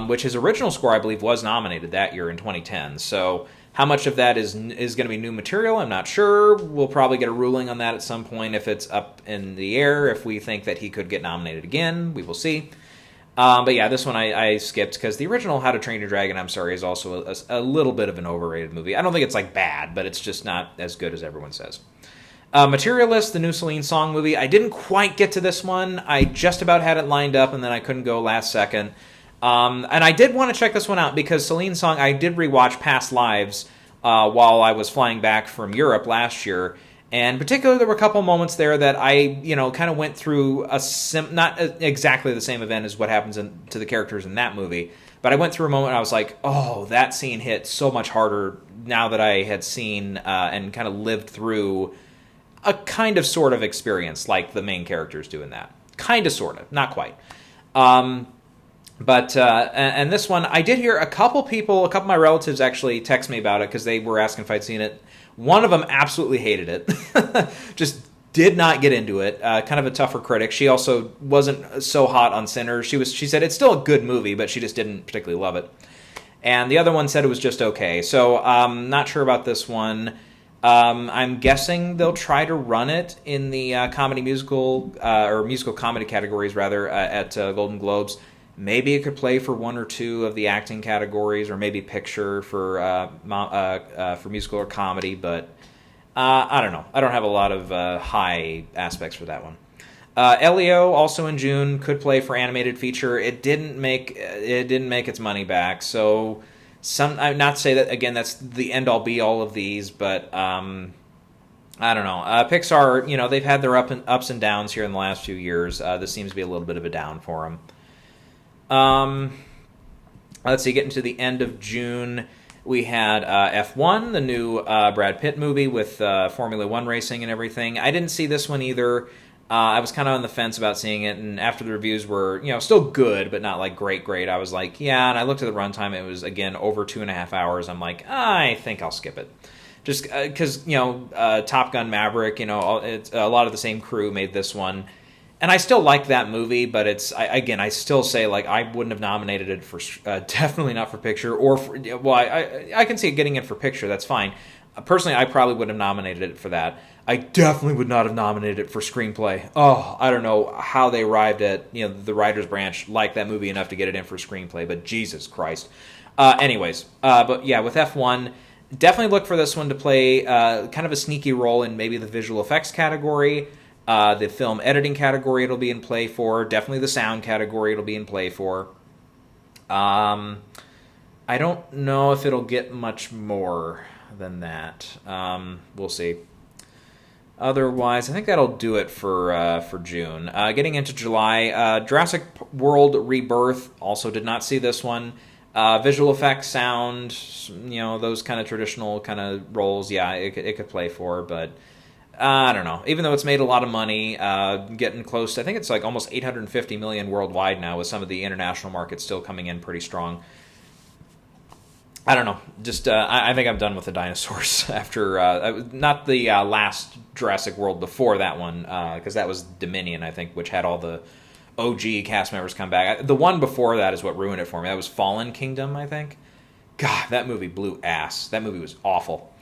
which his original score, I believe, was nominated that year in 2010, so how much of that is going to be new material, I'm not sure. We'll probably get a ruling on that at some point if it's up in the air. If we think that he could get nominated again, we will see. But yeah, this one I skipped because the original How to Train Your Dragon, I'm sorry, is also a little bit of an overrated movie. I don't think it's like bad, but it's just not as good as everyone says. Materialist, the new Celine Song movie. I didn't quite get to this one. I just about had it lined up, and then I couldn't go last second. And I did want to check this one out because Celine Song, I did rewatch Past Lives while I was flying back from Europe last year. And particularly, there were a couple moments there that I, kind of went through not exactly the same event as what happens to the characters in that movie, but I went through a moment and I was like, oh, that scene hit so much harder now that I had seen and kind of lived through a kind of sort of experience like the main characters do in that. Kind of, sort of, not quite. But and this one, I did hear a couple of my relatives actually text me about it because they were asking if I'd seen it. One of them absolutely hated it. Just did not get into it. Kind of a tougher critic. She also wasn't so hot on Sinners. She said it's still a good movie, but she just didn't particularly love it. And the other one said it was just okay. So not sure about this one. I'm guessing they'll try to run it in the comedy musical or musical comedy categories rather at Golden Globes. Maybe it could play for one or two of the acting categories, or maybe picture for musical or comedy. But I don't know. I don't have a lot of high aspects for that one. Elio, also in June, could play for animated feature. It didn't make its money back. So not to say that again. That's the end all be all of these, but I don't know. Pixar, they've had their ups and downs here in the last few years. This seems to be a little bit of a down for them. Let's see, getting to the end of June, we had F1, the new Brad Pitt movie with Formula One racing and everything. I didn't see this one either. I was kind of on the fence about seeing it, and after the reviews were, still good, but not like great, I was like, yeah, and I looked at the runtime, it was, again, over 2.5 hours. I'm like, I think I'll skip it. Just because, Top Gun Maverick, it's a lot of the same crew made this one. And I still like that movie, but I still say, like, I wouldn't have nominated it for, definitely not for picture, or for, I can see it getting in for picture, that's fine. Personally, I probably wouldn't have nominated it for that. I definitely would not have nominated it for screenplay. Oh, I don't know how they arrived at, the writer's branch liked that movie enough to get it in for screenplay, but Jesus Christ. Anyways, but yeah, with F1, definitely look for this one to play kind of a sneaky role in maybe the visual effects category. The film editing category it'll be in play for. Definitely the sound category it'll be in play for. I don't know if it'll get much more than that. We'll see. Otherwise, I think that'll do it for June. Getting into July, Jurassic World Rebirth, also did not see this one. Visual effects, sound, those kind of traditional kind of roles, yeah, it could play for, but I don't know. Even though it's made a lot of money, getting close to, I think it's like almost 850 million worldwide now, with some of the international markets still coming in pretty strong. I don't know. Just I think I'm done with the dinosaurs after not the last Jurassic World before that one, because that was Dominion, I think, which had all the OG cast members come back. The one before that is what ruined it for me. That was Fallen Kingdom, I think. God, that movie blew ass. That movie was awful.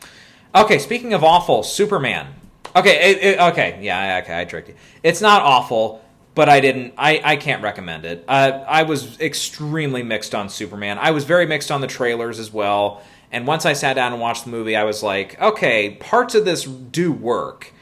Okay, speaking of awful, Superman. Okay, I tricked you. It's not awful, but I can't recommend it. I was extremely mixed on Superman. I was very mixed on the trailers as well. And once I sat down and watched the movie, I was like, okay, parts of this do work.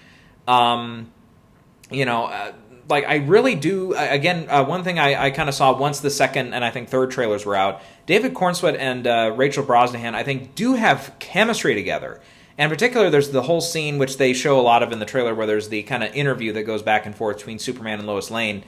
like, I really do. Again, one thing I kind of saw once the second and I think third trailers were out, David Cornsweet and Rachel Brosnahan, I think, do have chemistry together. And in particular, there's the whole scene, which they show a lot of in the trailer, where there's the kind of interview that goes back and forth between Superman and Lois Lane.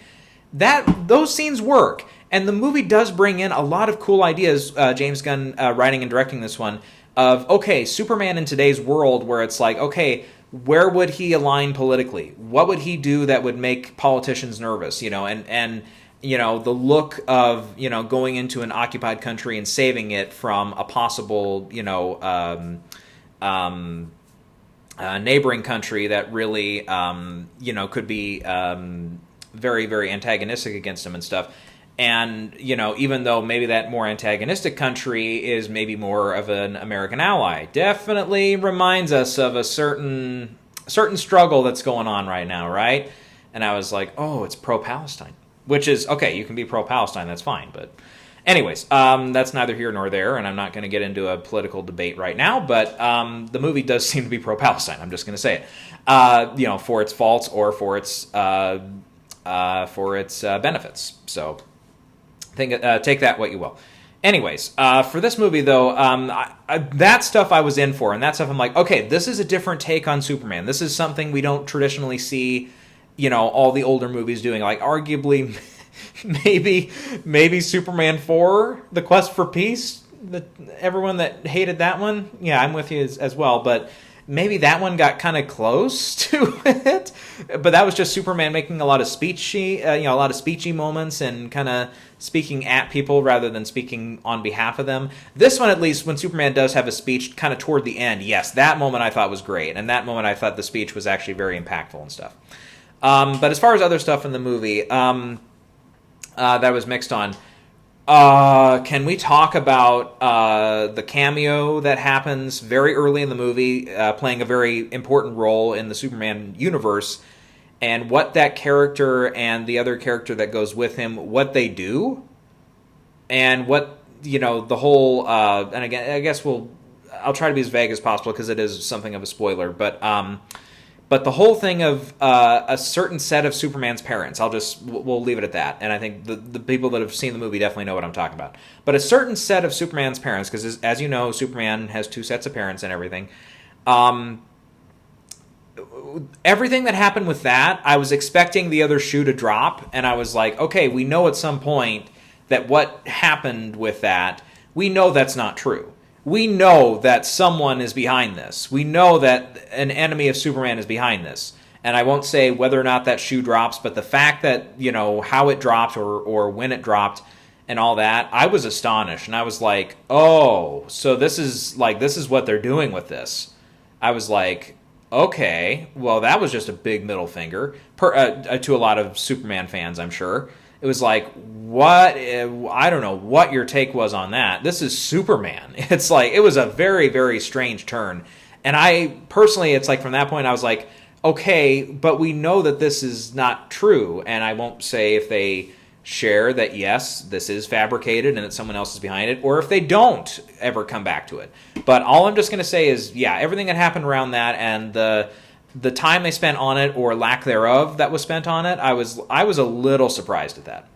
Those scenes work. And the movie does bring in a lot of cool ideas, James Gunn writing and directing this one, of, okay, Superman in today's world, where it's like, okay, where would he align politically? What would he do that would make politicians nervous? And the look of, going into an occupied country and saving it from a possible, neighboring country that really, could be very, very antagonistic against him and stuff. And, even though maybe that more antagonistic country is maybe more of an American ally, definitely reminds us of a certain struggle that's going on right now, right? And I was like, oh, it's pro-Palestine. Which is, okay, you can be pro-Palestine, that's fine. But anyways, that's neither here nor there, and I'm not going to get into a political debate right now, but the movie does seem to be pro-Palestine, I'm just going to say it. For its faults or for its benefits. So take that what you will. Anyways, for this movie, though, that stuff I was in for, and that stuff I'm like, okay, this is a different take on Superman. This is something we don't traditionally see, all the older movies doing. Like, arguably, maybe Superman 4, The Quest for Peace, everyone that hated that one, yeah, I'm with you as well, but maybe that one got kind of close to it, but that was just Superman making a lot of speechy moments and kind of speaking at people rather than speaking on behalf of them. This one, at least, when Superman does have a speech kind of toward the end, yes, that moment I thought was great, and that moment I thought the speech was actually very impactful and stuff. But as far as other stuff in the movie that I was mixed on, can we talk about the cameo that happens very early in the movie, playing a very important role in the Superman universe, and what that character and the other character that goes with him, what they do, and what, the whole, and again, I guess I'll try to be as vague as possible because it is something of a spoiler, but the whole thing of a certain set of Superman's parents, we'll leave it at that. And I think the people that have seen the movie definitely know what I'm talking about. But a certain set of Superman's parents, because as you know, Superman has 2 sets of parents and everything. Everything that happened with that, I was expecting the other shoe to drop. And I was like, okay, we know at some point that what happened with that, we know that's not true. We know that someone is behind this. We know that an enemy of Superman is behind this. And I won't say whether or not that shoe drops, but the fact that, how it dropped or when it dropped and all that, I was astonished. And I was like, oh, so this is what they're doing with this. I was like, okay, well, that was just a big middle finger to a lot of Superman fans, I'm sure. It was like, what? I don't know what your take was on that. This is Superman. It's like, it was a very, very strange turn. And I, personally, it's like from that point, I was like, okay, but we know that this is not true. And I won't say if they share that, yes, this is fabricated and that someone else is behind it, or if they don't ever come back to it. But all I'm just going to say is, yeah, everything that happened around that and the time they spent on it, or lack thereof that was spent on it, I was a little surprised at that.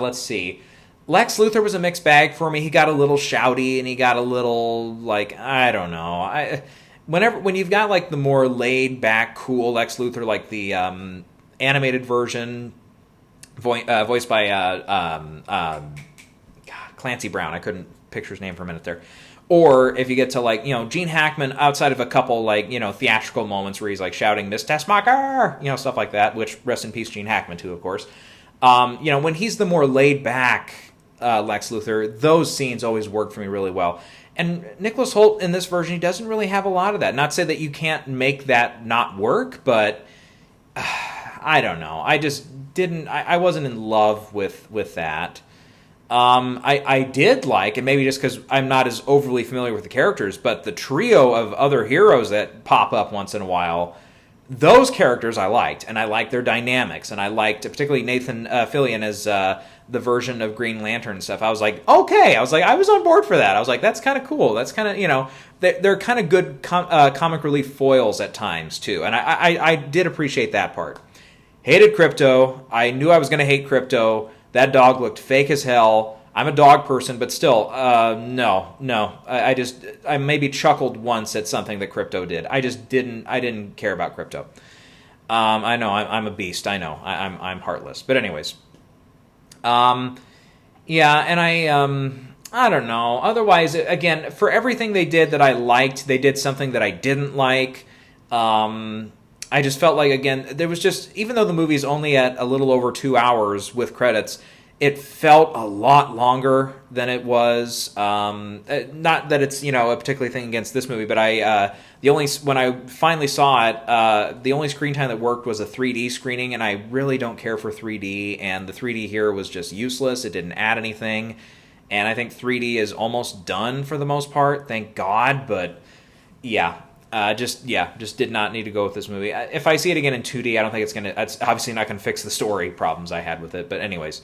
Let's see. Lex Luthor was a mixed bag for me. He got a little shouty, and he got a little, like, I don't know. When you've got, like, the more laid-back, cool Lex Luthor, like the animated version, voiced by Clancy Brown. I couldn't picture his name for a minute there. Or if you get to, like, Gene Hackman, outside of a couple, like, theatrical moments where he's, like, shouting, "Miss Tessmacher!" Stuff like that, which, rest in peace, Gene Hackman, too, of course. When he's the more laid-back Lex Luthor, those scenes always work for me really well. And Nicholas Hoult, in this version, he doesn't really have a lot of that. Not to say that you can't make that not work, but I don't know. I just didn't... I wasn't in love with that. I did like, and maybe just because I'm not as overly familiar with the characters, but the trio of other heroes that pop up once in a while, those characters I liked, and I liked their dynamics, and I liked particularly Nathan Fillion as the version of Green Lantern and stuff. I was like, okay, I was on board for that. I was like, that's kind of cool. That's kind of, they're kind of good comic relief foils at times too, and I did appreciate that part. Hated Crypto. I knew I was going to hate Crypto. That dog looked fake as hell. I'm a dog person, but still, no. I maybe chuckled once at something that Crypto did. I didn't care about Crypto. I know I'm a beast. I know I'm heartless. But anyways, yeah, and I don't know. Otherwise, again, for everything they did that I liked, they did something that I didn't like. I just felt like, again, there was just, even though the movie's only at a little over 2 hours with credits, it felt a lot longer than it was. Not that it's, a particular thing against this movie, but when I finally saw it, the only screen time that worked was a 3D screening, and I really don't care for 3D, and the 3D here was just useless. It didn't add anything, and I think 3D is almost done for the most part, thank God, but yeah. Just did not need to go with this movie. If I see it again in 2D, I don't think it's obviously not going to fix the story problems I had with it, but anyways.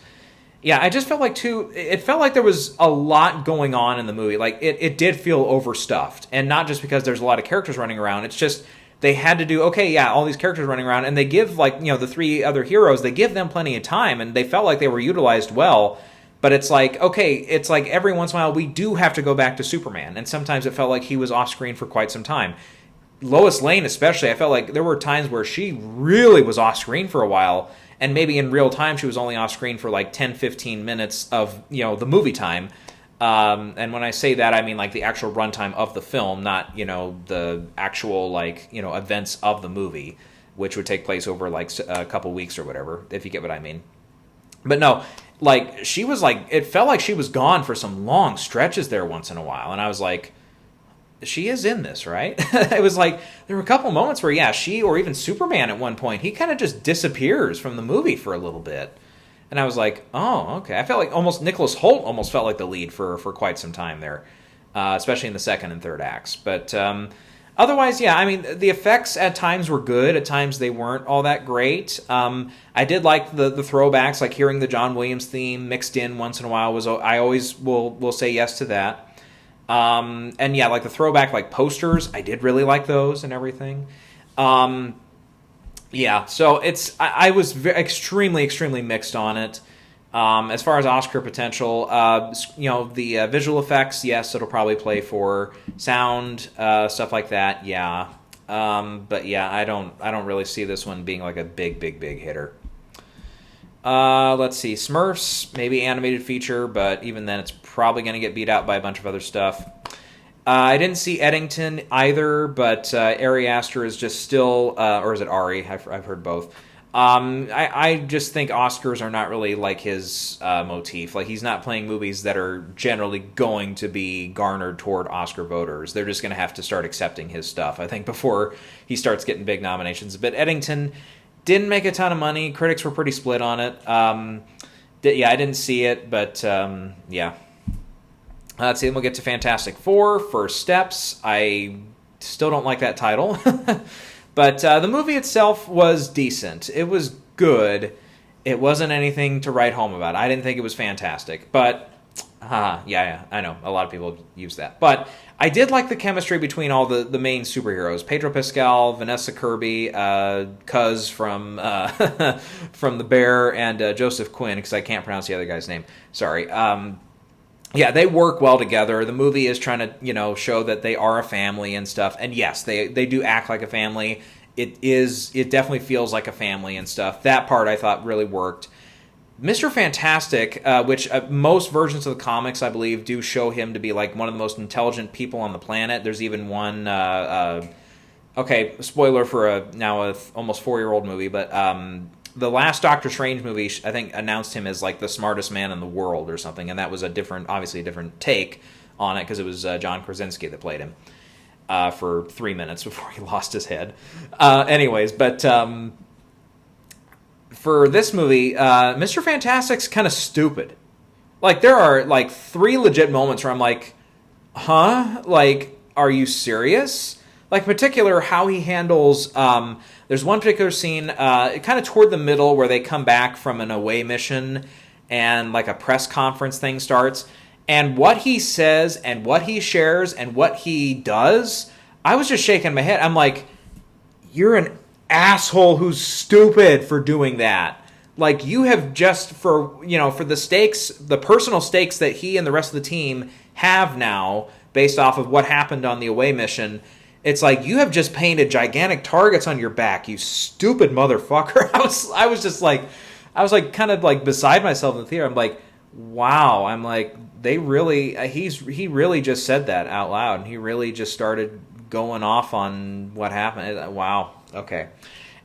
Yeah, I just felt like it felt like there was a lot going on in the movie. Like, it did feel overstuffed. And not just because there's a lot of characters running around. It's just, they had to do, all these characters running around. And they give, the 3 other heroes, they give them plenty of time. And they felt like they were utilized well. But it's like, it's like every once in a while we do have to go back to Superman. And sometimes it felt like he was off screen for quite some time. Lois Lane especially, I felt like there were times where she really was off screen for a while. And maybe in real time she was only off screen for like 10, 15 minutes of, the movie time. And when I say that, I mean like the actual runtime of the film, not, the actual events of the movie, which would take place over like a couple weeks or whatever, if you get what I mean. But no, she was it felt like she was gone for some long stretches there once in a while. And I was like, she is in this, right? It was like, there were a couple moments where, she or even Superman at one point, he kind of just disappears from the movie for a little bit. And I was like, oh, okay. I felt like almost Nicholas Hoult almost felt like the lead for quite some time there, especially in the second and third acts. But otherwise, the effects at times were good. At times they weren't all that great. I did like the throwbacks, like hearing the John Williams theme mixed in once in a while. I always will say yes to that. And like the throwback posters, I did really like those and everything. So I was extremely, extremely mixed on it. As far as Oscar potential, the visual effects, yes, it'll probably play for sound, stuff like that. Yeah. But I don't really see this one being like a big, big, big hitter. Let's see, Smurfs, maybe animated feature, but even then it's probably going to get beat out by a bunch of other stuff. I didn't see Eddington either, but Ari Aster is just still, or is it Ari? I've heard both. I just think Oscars are not really like his motif. Like, he's not playing movies that are generally going to be garnered toward Oscar voters. They're just going to have to start accepting his stuff, I think, before he starts getting big nominations. But Eddington didn't make a ton of money. Critics were pretty split on it. I didn't see it, but let's see, then we'll get to Fantastic Four, First Steps. I still don't like that title. But the movie itself was decent. It was good. It wasn't anything to write home about. I didn't think it was fantastic. But, I know. A lot of people use that. But I did like the chemistry between all the main superheroes. Pedro Pascal, Vanessa Kirby, Cuz from The Bear, and Joseph Quinn, because I can't pronounce the other guy's name. Sorry. They work well together. The movie is trying to, show that they are a family and stuff. And yes, they do act like a family. It definitely feels like a family and stuff. That part I thought really worked. Mr. Fantastic, which most versions of the comics, I believe, do show him to be like one of the most intelligent people on the planet. There's even one, spoiler for a almost 4-year-old movie, but the last Doctor Strange movie, I think, announced him as like the smartest man in the world or something, and that was obviously a different take on it, because it was John Krasinski that played him for 3 minutes before he lost his head. For this movie, Mr. Fantastic's kind of stupid. Like, there are like 3 legit moments where I'm like, huh? Like, are you serious? Like, in particular, how he handles... there's one particular scene, kind of toward the middle, where they come back from an away mission and like a press conference thing starts. And what he says and what he shares and what he does, I was just shaking my head. I'm like, you're an asshole who's stupid for doing that. Like, you have just, for the stakes, the personal stakes that he and the rest of the team have now, based off of what happened on the away mission, it's like, you have just painted gigantic targets on your back, you stupid motherfucker. I was just like, I was like, kind of like beside myself in the theater. I'm like, wow. I'm like, they really, he really just said that out loud. And he really just started going off on what happened. Wow. Okay.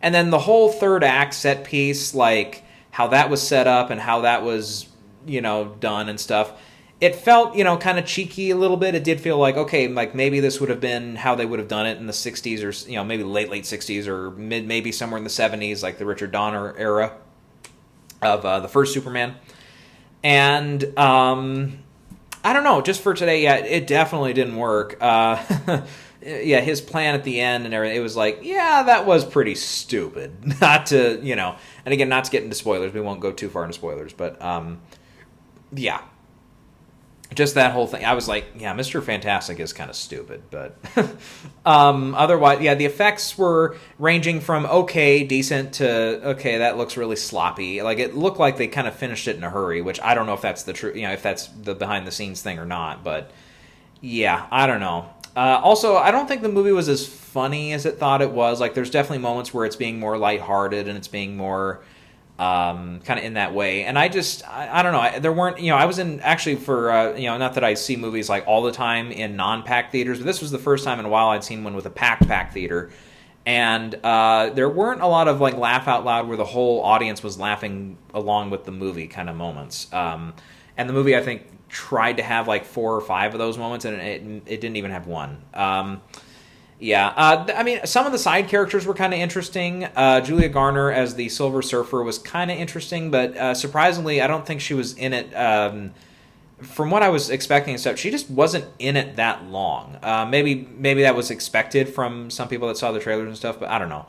And then the whole third act set piece, like how that was set up and how that was, done and stuff. It felt, kind of cheeky a little bit. It did feel like, okay, like maybe this would have been how they would have done it in the 60s or, maybe late 60s or maybe somewhere in the 70s, like the Richard Donner era of the first Superman. And I don't know, just for today, yeah, it definitely didn't work. Yeah, his plan at the end and everything, it was like, yeah, that was pretty stupid. Not to, and again, not to get into spoilers. We won't go too far into spoilers, but yeah. Just that whole thing. I was like, yeah, Mr. Fantastic is kind of stupid, but otherwise, yeah, the effects were ranging from okay, decent to okay, that looks really sloppy. Like, it looked like they kind of finished it in a hurry, which I don't know if that's the true, if that's the behind the scenes thing or not, but yeah, I don't know. Also, I don't think the movie was as funny as it thought it was. Like, there's definitely moments where it's being more lighthearted and it's being more kind of in that way. And I don't know. There weren't, I was in actually for, not that I see movies like all the time in non-packed theaters, but this was the first time in a while I'd seen one with a packed theater. And there weren't a lot of like laugh out loud where the whole audience was laughing along with the movie kind of moments. And the movie, I think, tried to have like 4 or 5 of those moments, and it didn't even have one. Yeah, I mean, some of the side characters were kind of interesting. Julia Garner as the Silver Surfer was kind of interesting, but surprisingly, I don't think she was in it. From what I was expecting and stuff, she just wasn't in it that long. Maybe that was expected from some people that saw the trailers and stuff, but I don't know.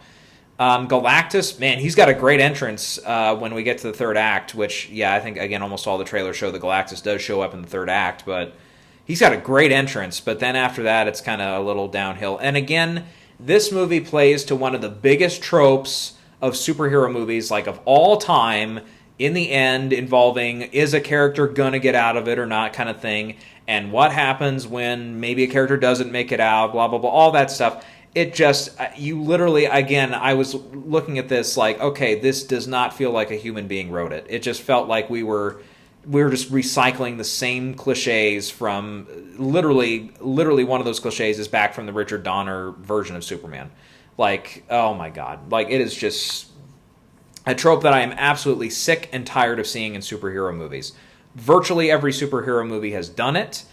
Galactus, man, he's got a great entrance when we get to the third act, which, yeah, I think, again, almost all the trailers show that Galactus does show up in the third act, but he's got a great entrance, but then after that, it's kind of a little downhill. And again, this movie plays to one of the biggest tropes of superhero movies, like of all time, in the end, involving is a character gonna get out of it or not kind of thing, and what happens when maybe a character doesn't make it out, blah, blah, blah, all that stuff. It just, you literally, again, I was looking at this like, okay, this does not feel like a human being wrote it. It just felt like we were just recycling the same cliches from, literally one of those cliches is back from the Richard Donner version of Superman. Like, oh my God. Like, it is just a trope that I am absolutely sick and tired of seeing in superhero movies. Virtually every superhero movie has done it.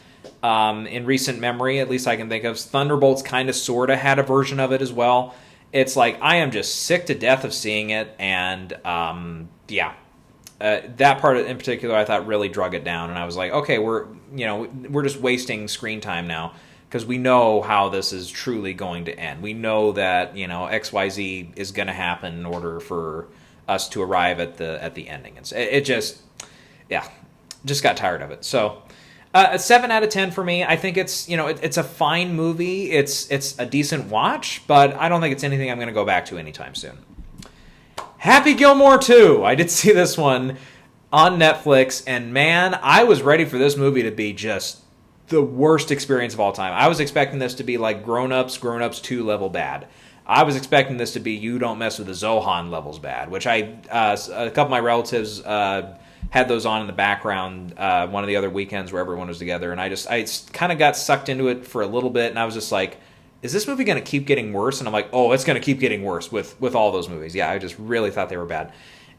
In recent memory, at least I can think of. Thunderbolts kind of sort of had a version of it as well. It's like, I am just sick to death of seeing it, and yeah. That part in particular I thought really drug it down, and I was like, okay, we're just wasting screen time now, because we know how this is truly going to end. We know that, XYZ is going to happen in order for us to arrive at the ending. And it just, yeah, just got tired of it. So a 7 out of 10 for me. I think it's, it's a fine movie. It's a decent watch, but I don't think it's anything I'm going to go back to anytime soon. Happy Gilmore 2. I did see this one on Netflix, and man, I was ready for this movie to be just the worst experience of all time. I was expecting this to be like Grown Ups 2 level bad. I was expecting this to be You Don't Mess with the Zohan levels bad, which a couple of my relatives had those on in the background one of the other weekends where everyone was together, and I kind of got sucked into it for a little bit, and I was just like, is this movie going to keep getting worse? And I'm like, oh, it's going to keep getting worse with all those movies. Yeah, I just really thought they were bad.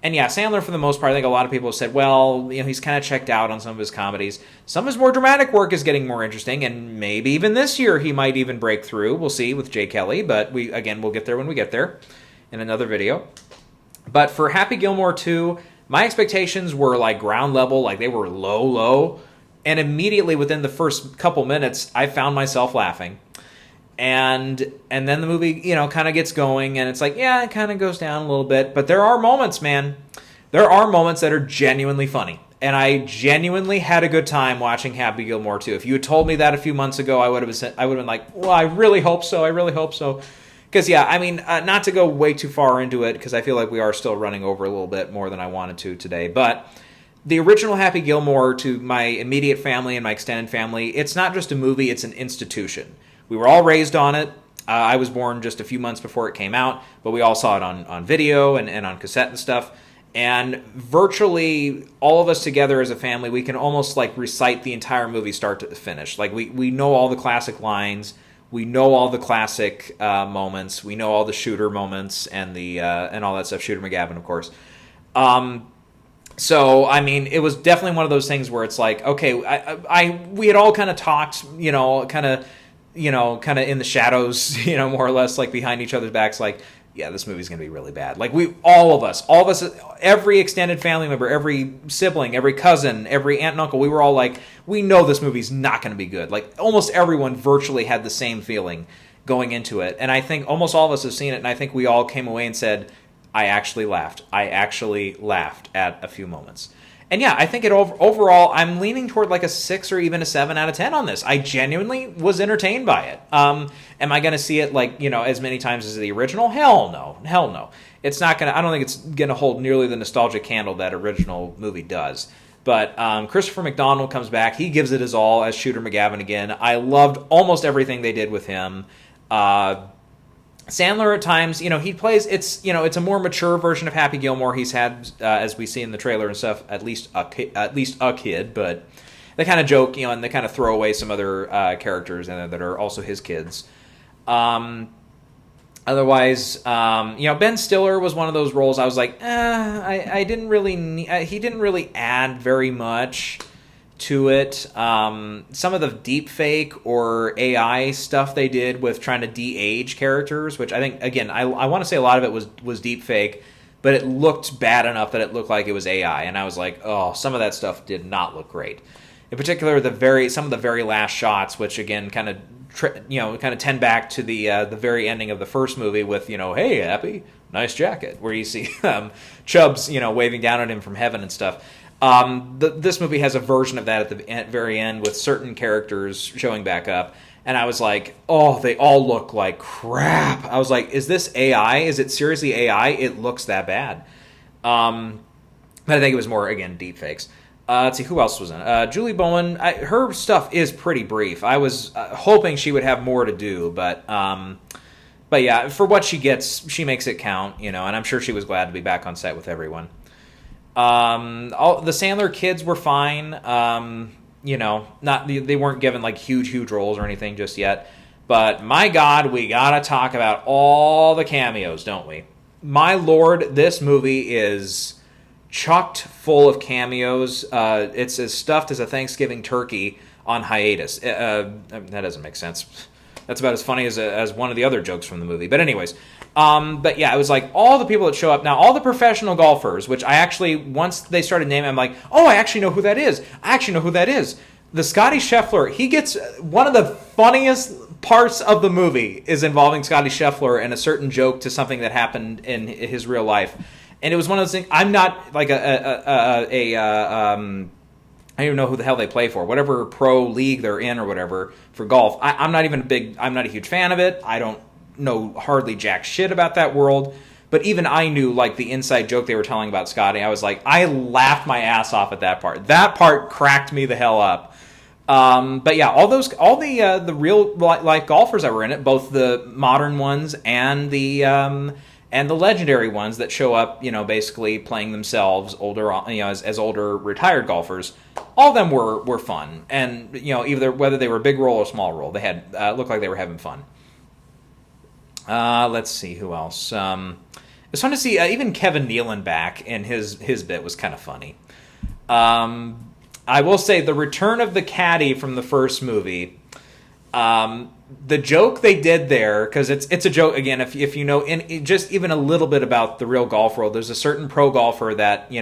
And yeah, Sandler, for the most part, I think a lot of people have said, well, he's kind of checked out on some of his comedies. Some of his more dramatic work is getting more interesting, and maybe even this year he might even break through. We'll see with Jay Kelly, but we'll get there when we get there in another video. But for Happy Gilmore 2, my expectations were like ground level, like they were low, and immediately within the first couple minutes, I found myself laughing. And then the movie, kind of gets going, and it's like, yeah, it kind of goes down a little bit. But there are moments, man. There are moments that are genuinely funny. And I genuinely had a good time watching Happy Gilmore 2. If you had told me that a few months ago, I would have been like, well, I really hope so. Because, yeah, I mean, not to go way too far into it, because I feel like we are still running over a little bit more than I wanted to today, but the original Happy Gilmore, to my immediate family and my extended family, it's not just a movie, it's an institution. We were all raised on it. I was born just a few months before it came out, but we all saw it on video and on cassette and stuff. And virtually all of us together as a family, we can almost like recite the entire movie start to finish. Like we know all the classic lines. We know all the classic moments. We know all the shooter moments and the and all that stuff. Shooter McGavin, of course. So I mean, it was definitely one of those things where it's like, okay, we had all kind of talked, kind of in the shadows, more or less, like behind each other's backs, like, yeah, this movie's going to be really bad. Like all of us, every extended family member, every sibling, every cousin, every aunt and uncle, we were all like, we know this movie's not going to be good. Like almost everyone virtually had the same feeling going into it. And I think almost all of us have seen it. And I think we all came away and said, I actually laughed. I actually laughed at a few moments. And yeah, I think overall, I'm leaning toward like a 6 or even a 7 out of 10 on this. I genuinely was entertained by it. Am I going to see it like, as many times as the original? Hell no. It's not going to, I don't think it's going to hold nearly the nostalgia candle that original movie does. But Christopher McDonald comes back. He gives it his all as Shooter McGavin again. I loved almost everything they did with him. Sandler at times, he plays, it's a more mature version of Happy Gilmore. He's had, as we see in the trailer and stuff, at least a kid, but they kind of joke, and they kind of throw away some other characters in there that are also his kids. Otherwise, Ben Stiller was one of those roles I was like, I didn't really, he didn't really add very much to it. Some of the deep fake or AI stuff they did with trying to de-age characters, which I think, again, I want to say a lot of it was deep fake, but it looked bad enough that it looked like it was AI, and I was like, oh, some of that stuff did not look great. In particular, some of the very last shots, which again kind of tend back to the very ending of the first movie with, hey, Happy, nice jacket, where you see Chubbs, waving down at him from heaven and stuff. This movie has a version of that at the very end with certain characters showing back up, and I was like, oh, they all look like crap. I was like, is this AI? Is it seriously AI? It looks that bad. But I think it was more, again, deep fakes. Let's see, who else was in? Julie Bowen, her stuff is pretty brief. I was hoping she would have more to do, but yeah, for what she gets, she makes it count, and I'm sure she was glad to be back on set with everyone. The Sandler kids were fine. They weren't given like huge roles or anything just yet. But my God, we gotta talk about all the cameos, don't we? My Lord, this movie is chocked full of cameos. It's as stuffed as a Thanksgiving turkey on hiatus. That doesn't make sense. That's about as funny as one of the other jokes from the movie. But anyways, but yeah, it was like all the people that show up. Now, all the professional golfers, which I actually, once they started naming, I'm like, oh, I actually know who that is. The Scotty Scheffler, he gets one of the funniest parts of the movie is involving Scotty Scheffler and a certain joke to something that happened in his real life. And it was one of those things, I'm not like I don't even know who the hell they play for. Whatever pro league they're in or whatever for golf. I'm not a huge fan of it. I don't know hardly jack shit about that world. But even I knew like the inside joke they were telling about Scotty. I was like, I laughed my ass off at that part. That part cracked me the hell up. But yeah, all the real life golfers that were in it, both the modern ones and the legendary ones that show up, basically playing themselves older, as older retired golfers. All of them were fun, and either whether they were big role or small role, they had looked like they were having fun. Let's see who else. It's fun to see even Kevin Nealon back, and his bit was kind of funny. I will say the return of the caddy from the first movie. The joke they did there, because it's a joke again. If you know just even a little bit about the real golf world, there's a certain pro golfer that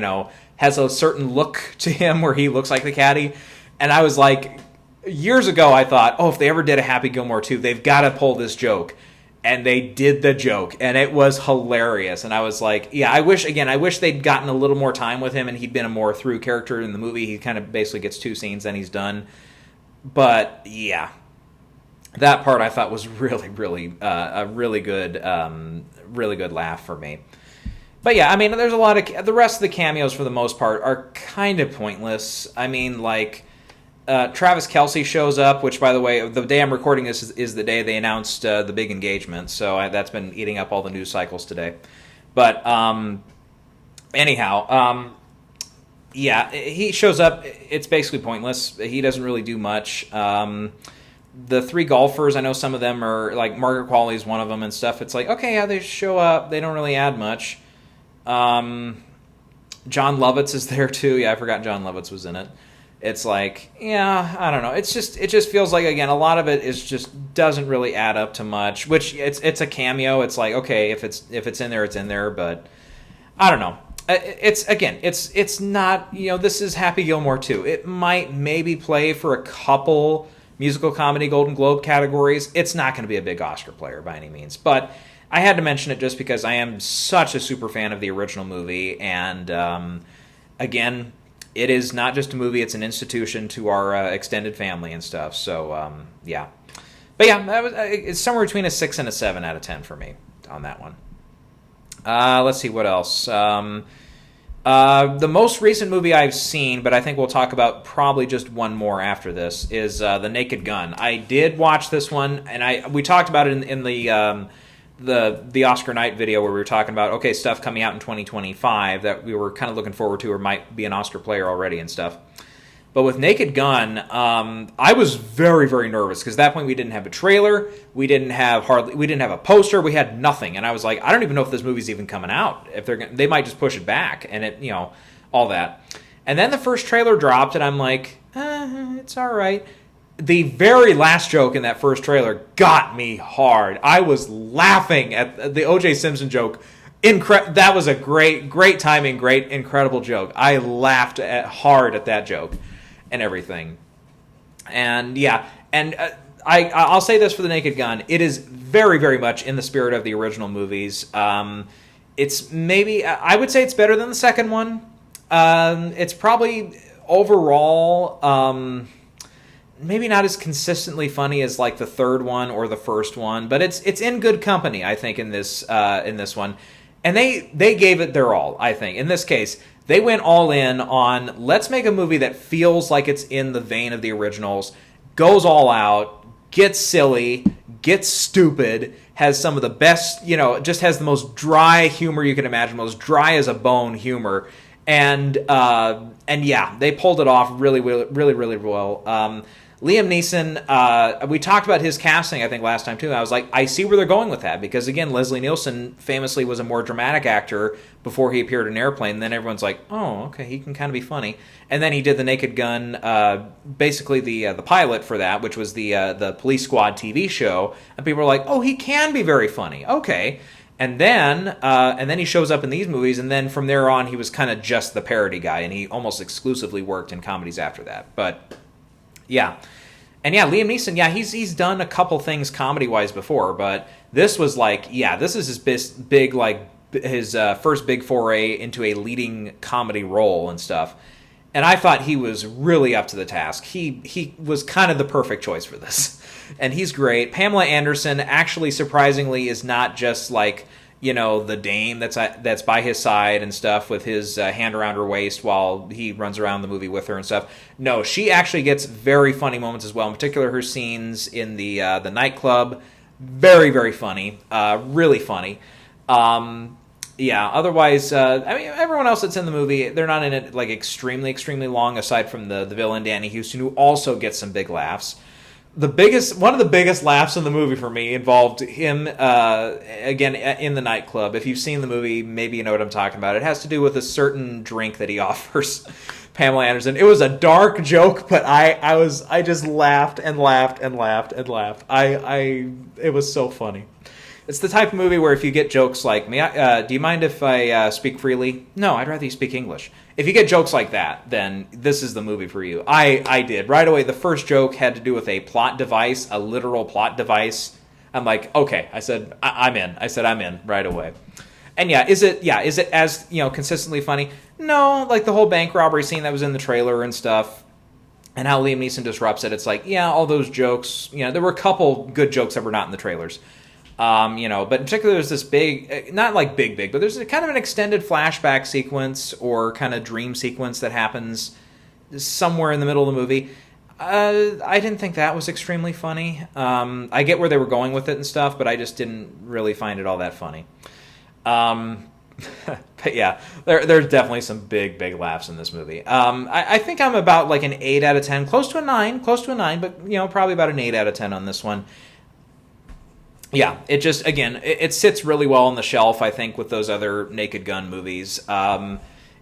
has a certain look to him where he looks like the caddy, and I was like, years ago I thought, oh, if they ever did a Happy Gilmore 2, they've got to pull this joke, and they did the joke, and it was hilarious, and I was like, yeah, I wish they'd gotten a little more time with him, and he'd been a more through character in the movie. He kind of basically gets 2 scenes, then he's done, but yeah. That part I thought was really, really a really good laugh for me. But yeah, I mean, there's a lot of the rest of the cameos for the most part are kind of pointless. I mean, like Travis Kelce shows up, which, by the way, the day I'm recording this is the day they announced the big engagement, so that's been eating up all the news cycles today. But anyhow, yeah, he shows up. It's basically pointless. He doesn't really do much. The three golfers, I know some of them are, like, Margaret Qualley is one of them and stuff. It's like, okay, yeah, they show up. They don't really add much. John Lovitz is there, too. Yeah, I forgot John Lovitz was in it. It's like, yeah, I don't know. It just feels like, again, a lot of it is just doesn't really add up to much. Which it's a cameo. It's like, okay, if it's in there, it's in there. But I don't know. It's not, this is Happy Gilmore too. It might maybe play for a couple musical comedy Golden Globe categories. It's not going to be a big Oscar player by any means. But I had to mention it just because I am such a super fan of the original movie, and again, it is not just a movie, it's an institution to our extended family and stuff. So, yeah. But yeah, it's somewhere between a 6 and a 7 out of 10 for me on that one. Let's see, what else? The most recent movie I've seen, but I think we'll talk about probably just one more after this, is The Naked Gun. I did watch this one, and we talked about it in the Oscar night video where we were talking about, okay, stuff coming out in 2025 that we were kind of looking forward to or might be an Oscar player already and stuff. But with Naked Gun, I was very, very nervous because at that point we didn't have a trailer, we didn't have a poster, we had nothing, and I was like, I don't even know if this movie's even coming out. If they might just push it back, and all that. And then the first trailer dropped, and I'm like, it's all right. The very last joke in that first trailer got me hard. I was laughing at the O.J. Simpson joke. That was a great timing, great, incredible joke. I laughed hard at that joke and everything. And yeah, and I'll say this for The Naked Gun. It is very, very much in the spirit of the original movies. It's maybe, I would say it's better than the second one. It's probably overall... maybe not as consistently funny as like the third one or the first one, but it's in good company, I think, in this one. And they gave it their all, I think. In this case, they went all in on, let's make a movie that feels like it's in the vein of the originals, goes all out, gets silly, gets stupid, has some of the best, just has the most dry humor you can imagine, most dry as a bone humor. And yeah, they pulled it off really, really, really, really well. Liam Neeson, we talked about his casting, I think, last time, too. I was like, I see where they're going with that. Because, again, Leslie Nielsen famously was a more dramatic actor before he appeared in Airplane. And then everyone's like, oh, okay, he can kind of be funny. And then he did The Naked Gun, basically the pilot for that, which was the Police Squad TV show. And people were like, oh, he can be very funny. Okay. And then he shows up in these movies. And then from there on, he was kind of just the parody guy. And he almost exclusively worked in comedies after that. But... yeah. And yeah, Liam Neeson, yeah, he's done a couple things comedy-wise before, but this was like, yeah, this is his big his first big foray into a leading comedy role and stuff. And I thought he was really up to the task. He was kind of the perfect choice for this. And he's great. Pamela Anderson actually, surprisingly, is not just like, the dame that's by his side and stuff with his hand around her waist while he runs around the movie with her and stuff. No, she actually gets very funny moments as well. In particular, her scenes in the nightclub, very, very funny, really funny. Yeah. Otherwise, I mean, everyone else that's in the movie, they're not in it like extremely, extremely long, aside from the villain Danny Houston, who also gets some big laughs. One of the biggest laughs in the movie for me involved him, again, in the nightclub. If you've seen the movie, maybe you know what I'm talking about. It has to do with a certain drink that he offers Pamela Anderson. It was a dark joke, but I just laughed and laughed and laughed and laughed. It was so funny. It's the type of movie where if you get jokes like, do you mind if I speak freely? No, I'd rather you speak English. If you get jokes like that, then this is the movie for you. I did. Right away, the first joke had to do with a plot device, a literal plot device. I'm like, okay. I said, I'm in. I'm in right away. And yeah, is it as, consistently funny? No, like the whole bank robbery scene that was in the trailer and stuff. and how Liam Neeson disrupts it. It's like, yeah, all those jokes, there were a couple good jokes that were not in the trailers. But in particular, there's this big, not like big, but there's a kind of an extended flashback sequence or kind of dream sequence that happens somewhere in the middle of the movie. I didn't think that was extremely funny. I get where they were going with it and stuff, but I just didn't really find it all that funny. But yeah, there's definitely some big laughs in this movie. I think I'm about like an 8 out of 10, close to a 9, but probably about an 8 out of 10 on this one. Yeah, it just, again, it sits really well on the shelf, I think, with those other Naked Gun movies.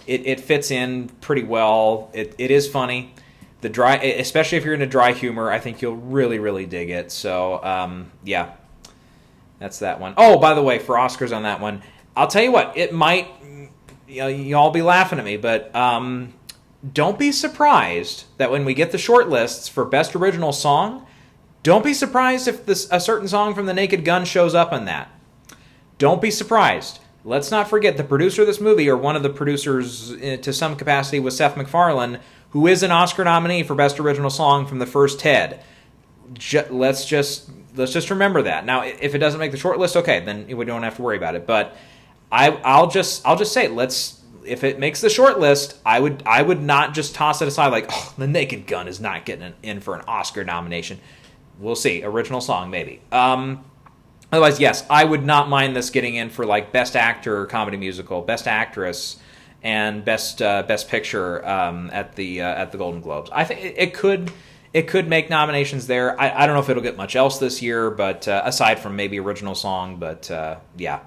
It fits in pretty well. It is funny. The dry, especially if you're into dry humor, I think you'll really dig it. So, yeah, that's that one. Oh, by the way, for Oscars on that one, I'll tell you what, it might, y'all be laughing at me, but don't be surprised that when we get the short lists for Best Original Song, don't be surprised if a certain song from the Naked Gun shows up on that. Don't be surprised. Let's not forget the producer of this movie, or one of the producers to some capacity, was Seth MacFarlane, who is an Oscar nominee for Best Original Song from the first Ted. Let's just remember that. Now, if it doesn't make the short list, okay, then we don't have to worry about it. But I'll just say, if it makes the short list, I would not just toss it aside like, oh, the Naked Gun is not getting in for an Oscar nomination. We'll see. Original song, maybe. Otherwise, yes, I would not mind this getting in for like Best Actor, Comedy Musical, Best Actress, and Best Picture at the Golden Globes. I think it could make nominations there. I don't know if it'll get much else this year, but aside from maybe Original Song, but yeah,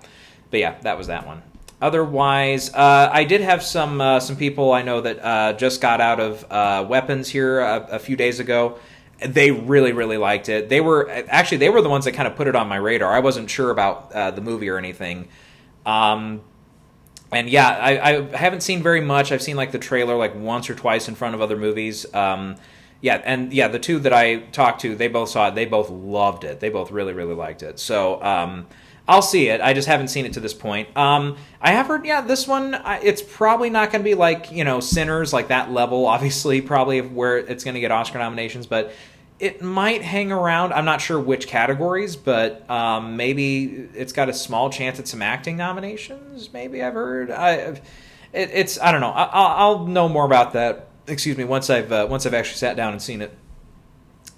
that was that one. Otherwise, I did have some people I know that just got out of Weapons here a few days ago. They really liked it. They were the ones that kind of put it on my radar. I wasn't sure about the movie or anything. And yeah, I haven't seen very much. I've seen like the trailer like once or twice in front of other movies. The two that I talked to, they both saw it. They both loved it. They both really liked it. So I'll see it. I just haven't seen it to this point. I have heard, this one, it's probably not going to be like, Sinners, like that level, obviously, probably where it's going to get Oscar nominations, but it might hang around. I'm not sure which categories, but maybe it's got a small chance at some acting nominations, maybe I've heard. I don't know. I'll know more about that, once I've actually sat down and seen it.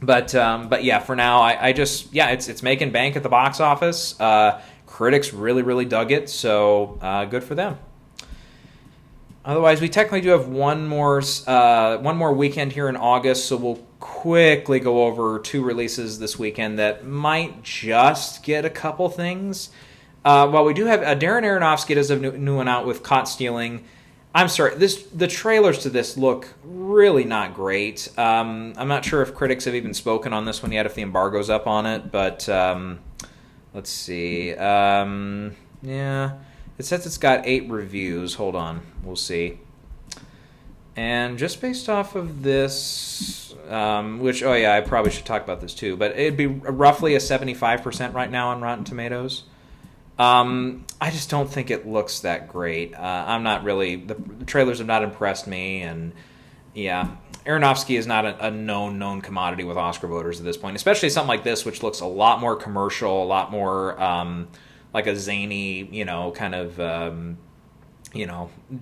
But yeah, for now, it's making bank at the box office. Critics really dug it, so good for them. Otherwise, we technically do have one more weekend here in August, so we'll quickly go over 2 releases this weekend that might just get a couple things. Well, we do have Darren Aronofsky does have a new one out with Caught Stealing. I'm sorry, the trailers to this look really not great. I'm not sure if critics have even spoken on this one yet, if the embargo's up on it, but let's see. Yeah, it says it's got 8 reviews. Hold on, we'll see. And just based off of this, I probably should talk about this too, but it'd be roughly a 75% right now on Rotten Tomatoes. I just don't think it looks that great. I'm not really, the trailers have not impressed me, and yeah, Aronofsky is not a known commodity with Oscar voters at this point, especially something like this, which looks a lot more commercial, a lot more like a zany, kind of,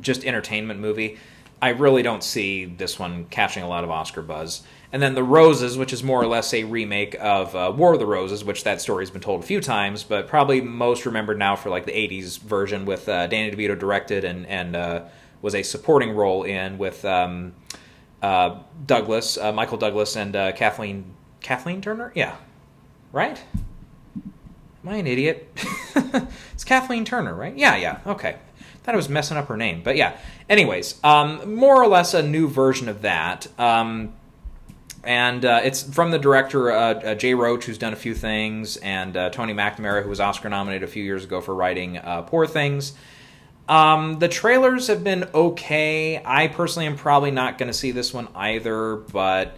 just entertainment movie. I really don't see this one catching a lot of Oscar buzz. And then The Roses, which is more or less a remake of War of the Roses, which that story's been told a few times, but probably most remembered now for like the 80s version with Danny DeVito directed and was a supporting role in with Douglas, Michael Douglas, and Kathleen Turner? Yeah. Right? Am I an idiot? It's Kathleen Turner, right? Yeah, okay. Thought I was messing up her name, but yeah. Anyways, more or less a new version of that. And it's from the director Jay Roach, who's done a few things, and Tony McNamara, who was Oscar nominated a few years ago for writing Poor Things. The trailers have been okay. I personally am probably not going to see this one either, but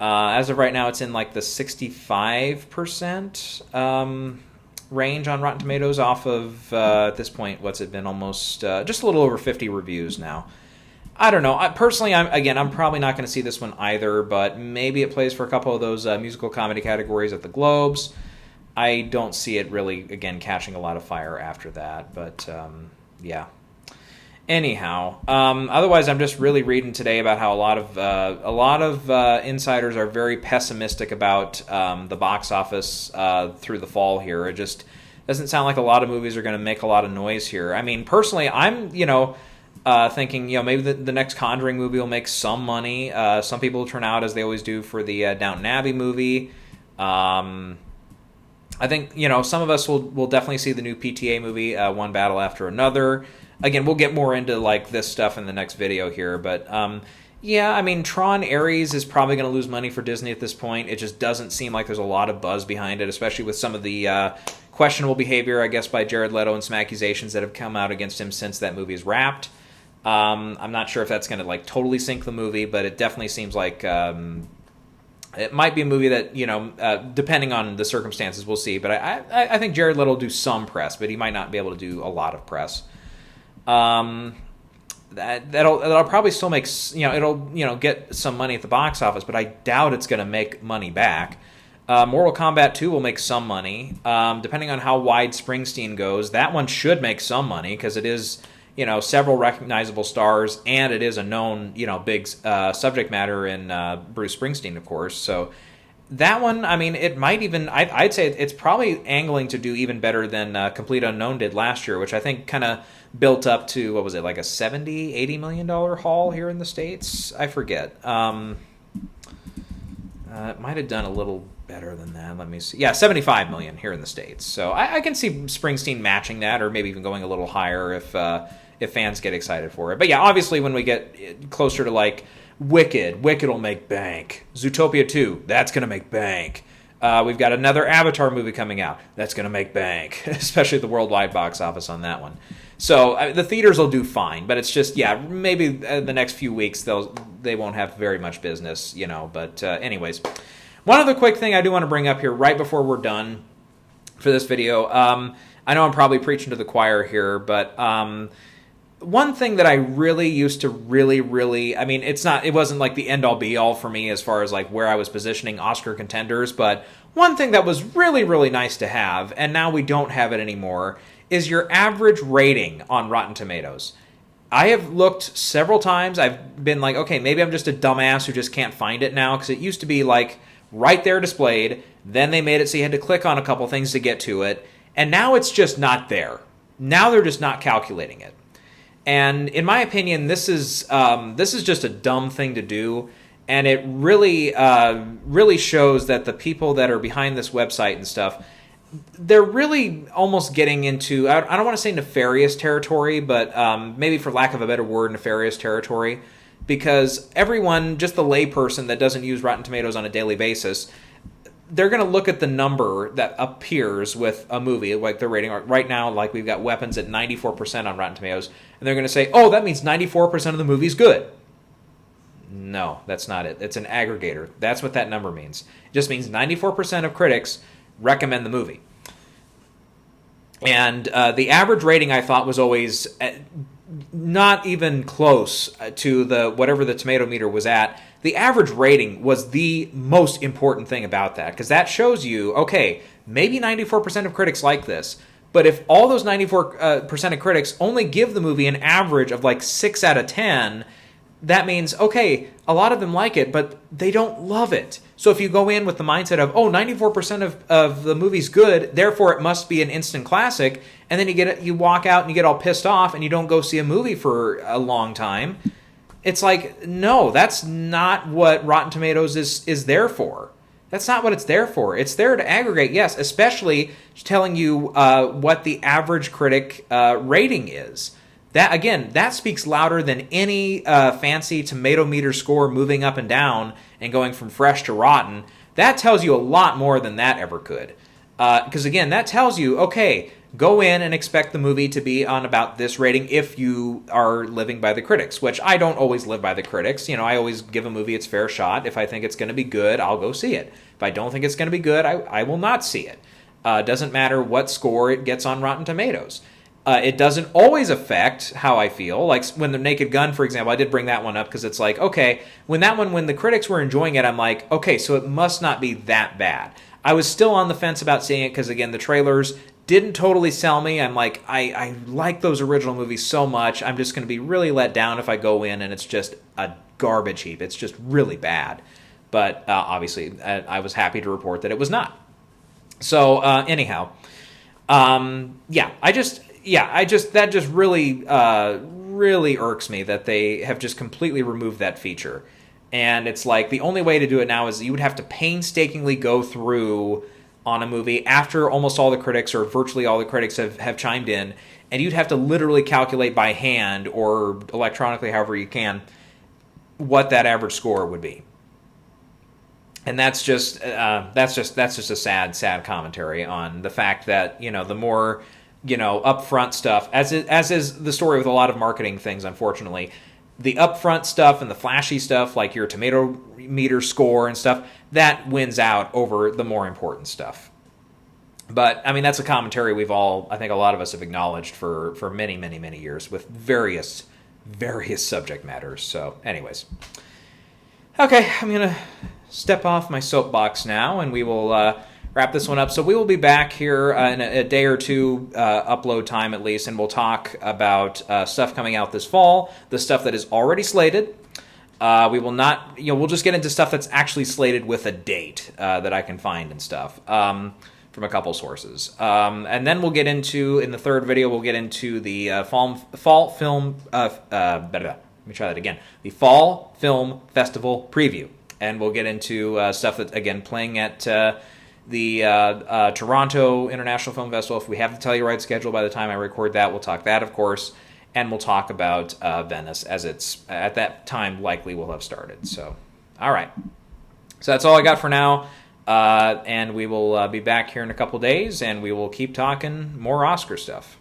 as of right now, it's in like the 65% range on Rotten Tomatoes off of, at this point, what's it been, almost just a little over 50 reviews now. I don't know. Personally, I'm probably not going to see this one either, but maybe it plays for a couple of those musical comedy categories at the Globes. I don't see it really, again, catching a lot of fire after that, but yeah. Anyhow, otherwise, I'm just really reading today about how a lot of insiders are very pessimistic about the box office through the fall here. It just doesn't sound like a lot of movies are going to make a lot of noise here. I mean, personally, I'm thinking maybe the next Conjuring movie will make some money. Some people turn out as they always do for the Downton Abbey movie. I think some of us will definitely see the new PTA movie, One Battle After Another. Again, we'll get more into like this stuff in the next video here, but yeah, I mean, Tron Ares is probably going to lose money for Disney at this point. It just doesn't seem like there's a lot of buzz behind it, especially with some of the questionable behavior, I guess, by Jared Leto and some accusations that have come out against him since that movie is wrapped. I'm not sure if that's going to like totally sink the movie, but it definitely seems like it might be a movie that depending on the circumstances, we'll see. But I think Jared Leto will do some press, but he might not be able to do a lot of press. That'll probably still make it'll get some money at the box office, but I doubt it's going to make money back. Mortal Kombat 2 will make some money, depending on how wide Springsteen goes. That one should make some money because it is several recognizable stars, and it is a known big subject matter in Bruce Springsteen, of course. So that one, I mean, it might even I'd say it's probably angling to do even better than Complete Unknown did last year, which I think kind of built up to, what was it, like a $70-80 million haul here in the States? I forget. It might have done a little better than that. Let me see. Yeah, $75 million here in the States. So I can see Springsteen matching that, or maybe even going a little higher if fans get excited for it. But yeah, obviously when we get closer to like Wicked will make bank. Zootopia 2, that's going to make bank. We've got another Avatar movie coming out. That's going to make bank, especially the worldwide box office on that one. So the theaters will do fine, but it's just, yeah, maybe the next few weeks they won't have very much business, But anyways, one other quick thing I do want to bring up here right before we're done for this video. I know I'm probably preaching to the choir here, but one thing that I really used to really, I mean, it wasn't like the end-all be-all for me as far as like where I was positioning Oscar contenders, but one thing that was really, really nice to have, and now we don't have it anymore, is your average rating on Rotten Tomatoes. I have looked several times. I've been like, okay, maybe I'm just a dumbass who just can't find it now, because it used to be like right there displayed. Then they made it so you had to click on a couple things to get to it, and now it's just not there. Now they're just not calculating it. And in my opinion, this is just a dumb thing to do, and it really shows that the people that are behind this website and stuff, they're really almost getting into, I don't want to say nefarious territory, but maybe for lack of a better word, nefarious territory, because everyone, just the layperson that doesn't use Rotten Tomatoes on a daily basis, they're going to look at the number that appears with a movie, like their rating. Right now, like we've got Weapons at 94% on Rotten Tomatoes, and they're going to say, oh, that means 94% of the movie's good. No, that's not it. It's an aggregator. That's what that number means. It just means 94% of critics recommend the movie. And the average rating, I thought, was always not even close to the whatever the tomato meter was at. The average rating was the most important thing about that, because that shows you, okay, maybe 94% of critics like this, but if all those 94% of critics only give the movie an average of like 6 out of 10, that means, okay, a lot of them like it, but they don't love it. So if you go in with the mindset of, oh, 94% of the movie's good, therefore it must be an instant classic, and then you walk out and you get all pissed off and you don't go see a movie for a long time, it's like, no, that's not what Rotten Tomatoes is there for. That's not what it's there for. It's there to aggregate, yes, especially telling you what the average critic rating is. That, again, that speaks louder than any fancy tomato meter score moving up and down and going from fresh to rotten. That tells you a lot more than that ever could. Because, again, that tells you, okay, go in and expect the movie to be on about this rating if you are living by the critics, which I don't always live by the critics. I always give a movie its fair shot. If I think it's going to be good, I'll go see it. If I don't think it's going to be good, I will not see it. Doesn't matter what score it gets on Rotten Tomatoes. It doesn't always affect how I feel. Like when The Naked Gun, for example, I did bring that one up because it's like, okay, when the critics were enjoying it, I'm like, okay, so it must not be that bad. I was still on the fence about seeing it because, again, the trailers didn't totally sell me. I'm like, I like those original movies so much. I'm just going to be really let down if I go in and it's just a garbage heap. It's just really bad. But obviously, I was happy to report that it was not. So anyhow, that just really really irks me that they have just completely removed that feature. And it's like the only way to do it now is you would have to painstakingly go through on a movie after almost all the critics or virtually all the critics have chimed in, and you'd have to literally calculate by hand or electronically, however you can, what that average score would be. And that's just a sad commentary on the fact that, the more, upfront stuff, as is the story with a lot of marketing things, unfortunately, the upfront stuff and the flashy stuff, like your tomato meter score and stuff, that wins out over the more important stuff. But, I mean, that's a commentary I think a lot of us have acknowledged for many, many, many years with various subject matters. So, anyways. Okay, I'm going to step off my soapbox now, and we will wrap this one up. So we will be back here in a day or two, upload time at least, and we'll talk about stuff coming out this fall, the stuff that is already slated. We will not, we'll just get into stuff that's actually slated with a date that I can find and stuff from a couple sources. And then we'll get into, in the third video, we'll get into the fall film, let me try that again, the Fall Film Festival preview. And we'll get into stuff that, again, playing at the Toronto International Film Festival. If we have the Telluride schedule by the time I record that, we'll talk that, of course. And we'll talk about Venice, as it's, at that time, likely will have started. So, all right. So that's all I got for now. And we will be back here in a couple days, and we will keep talking more Oscar stuff.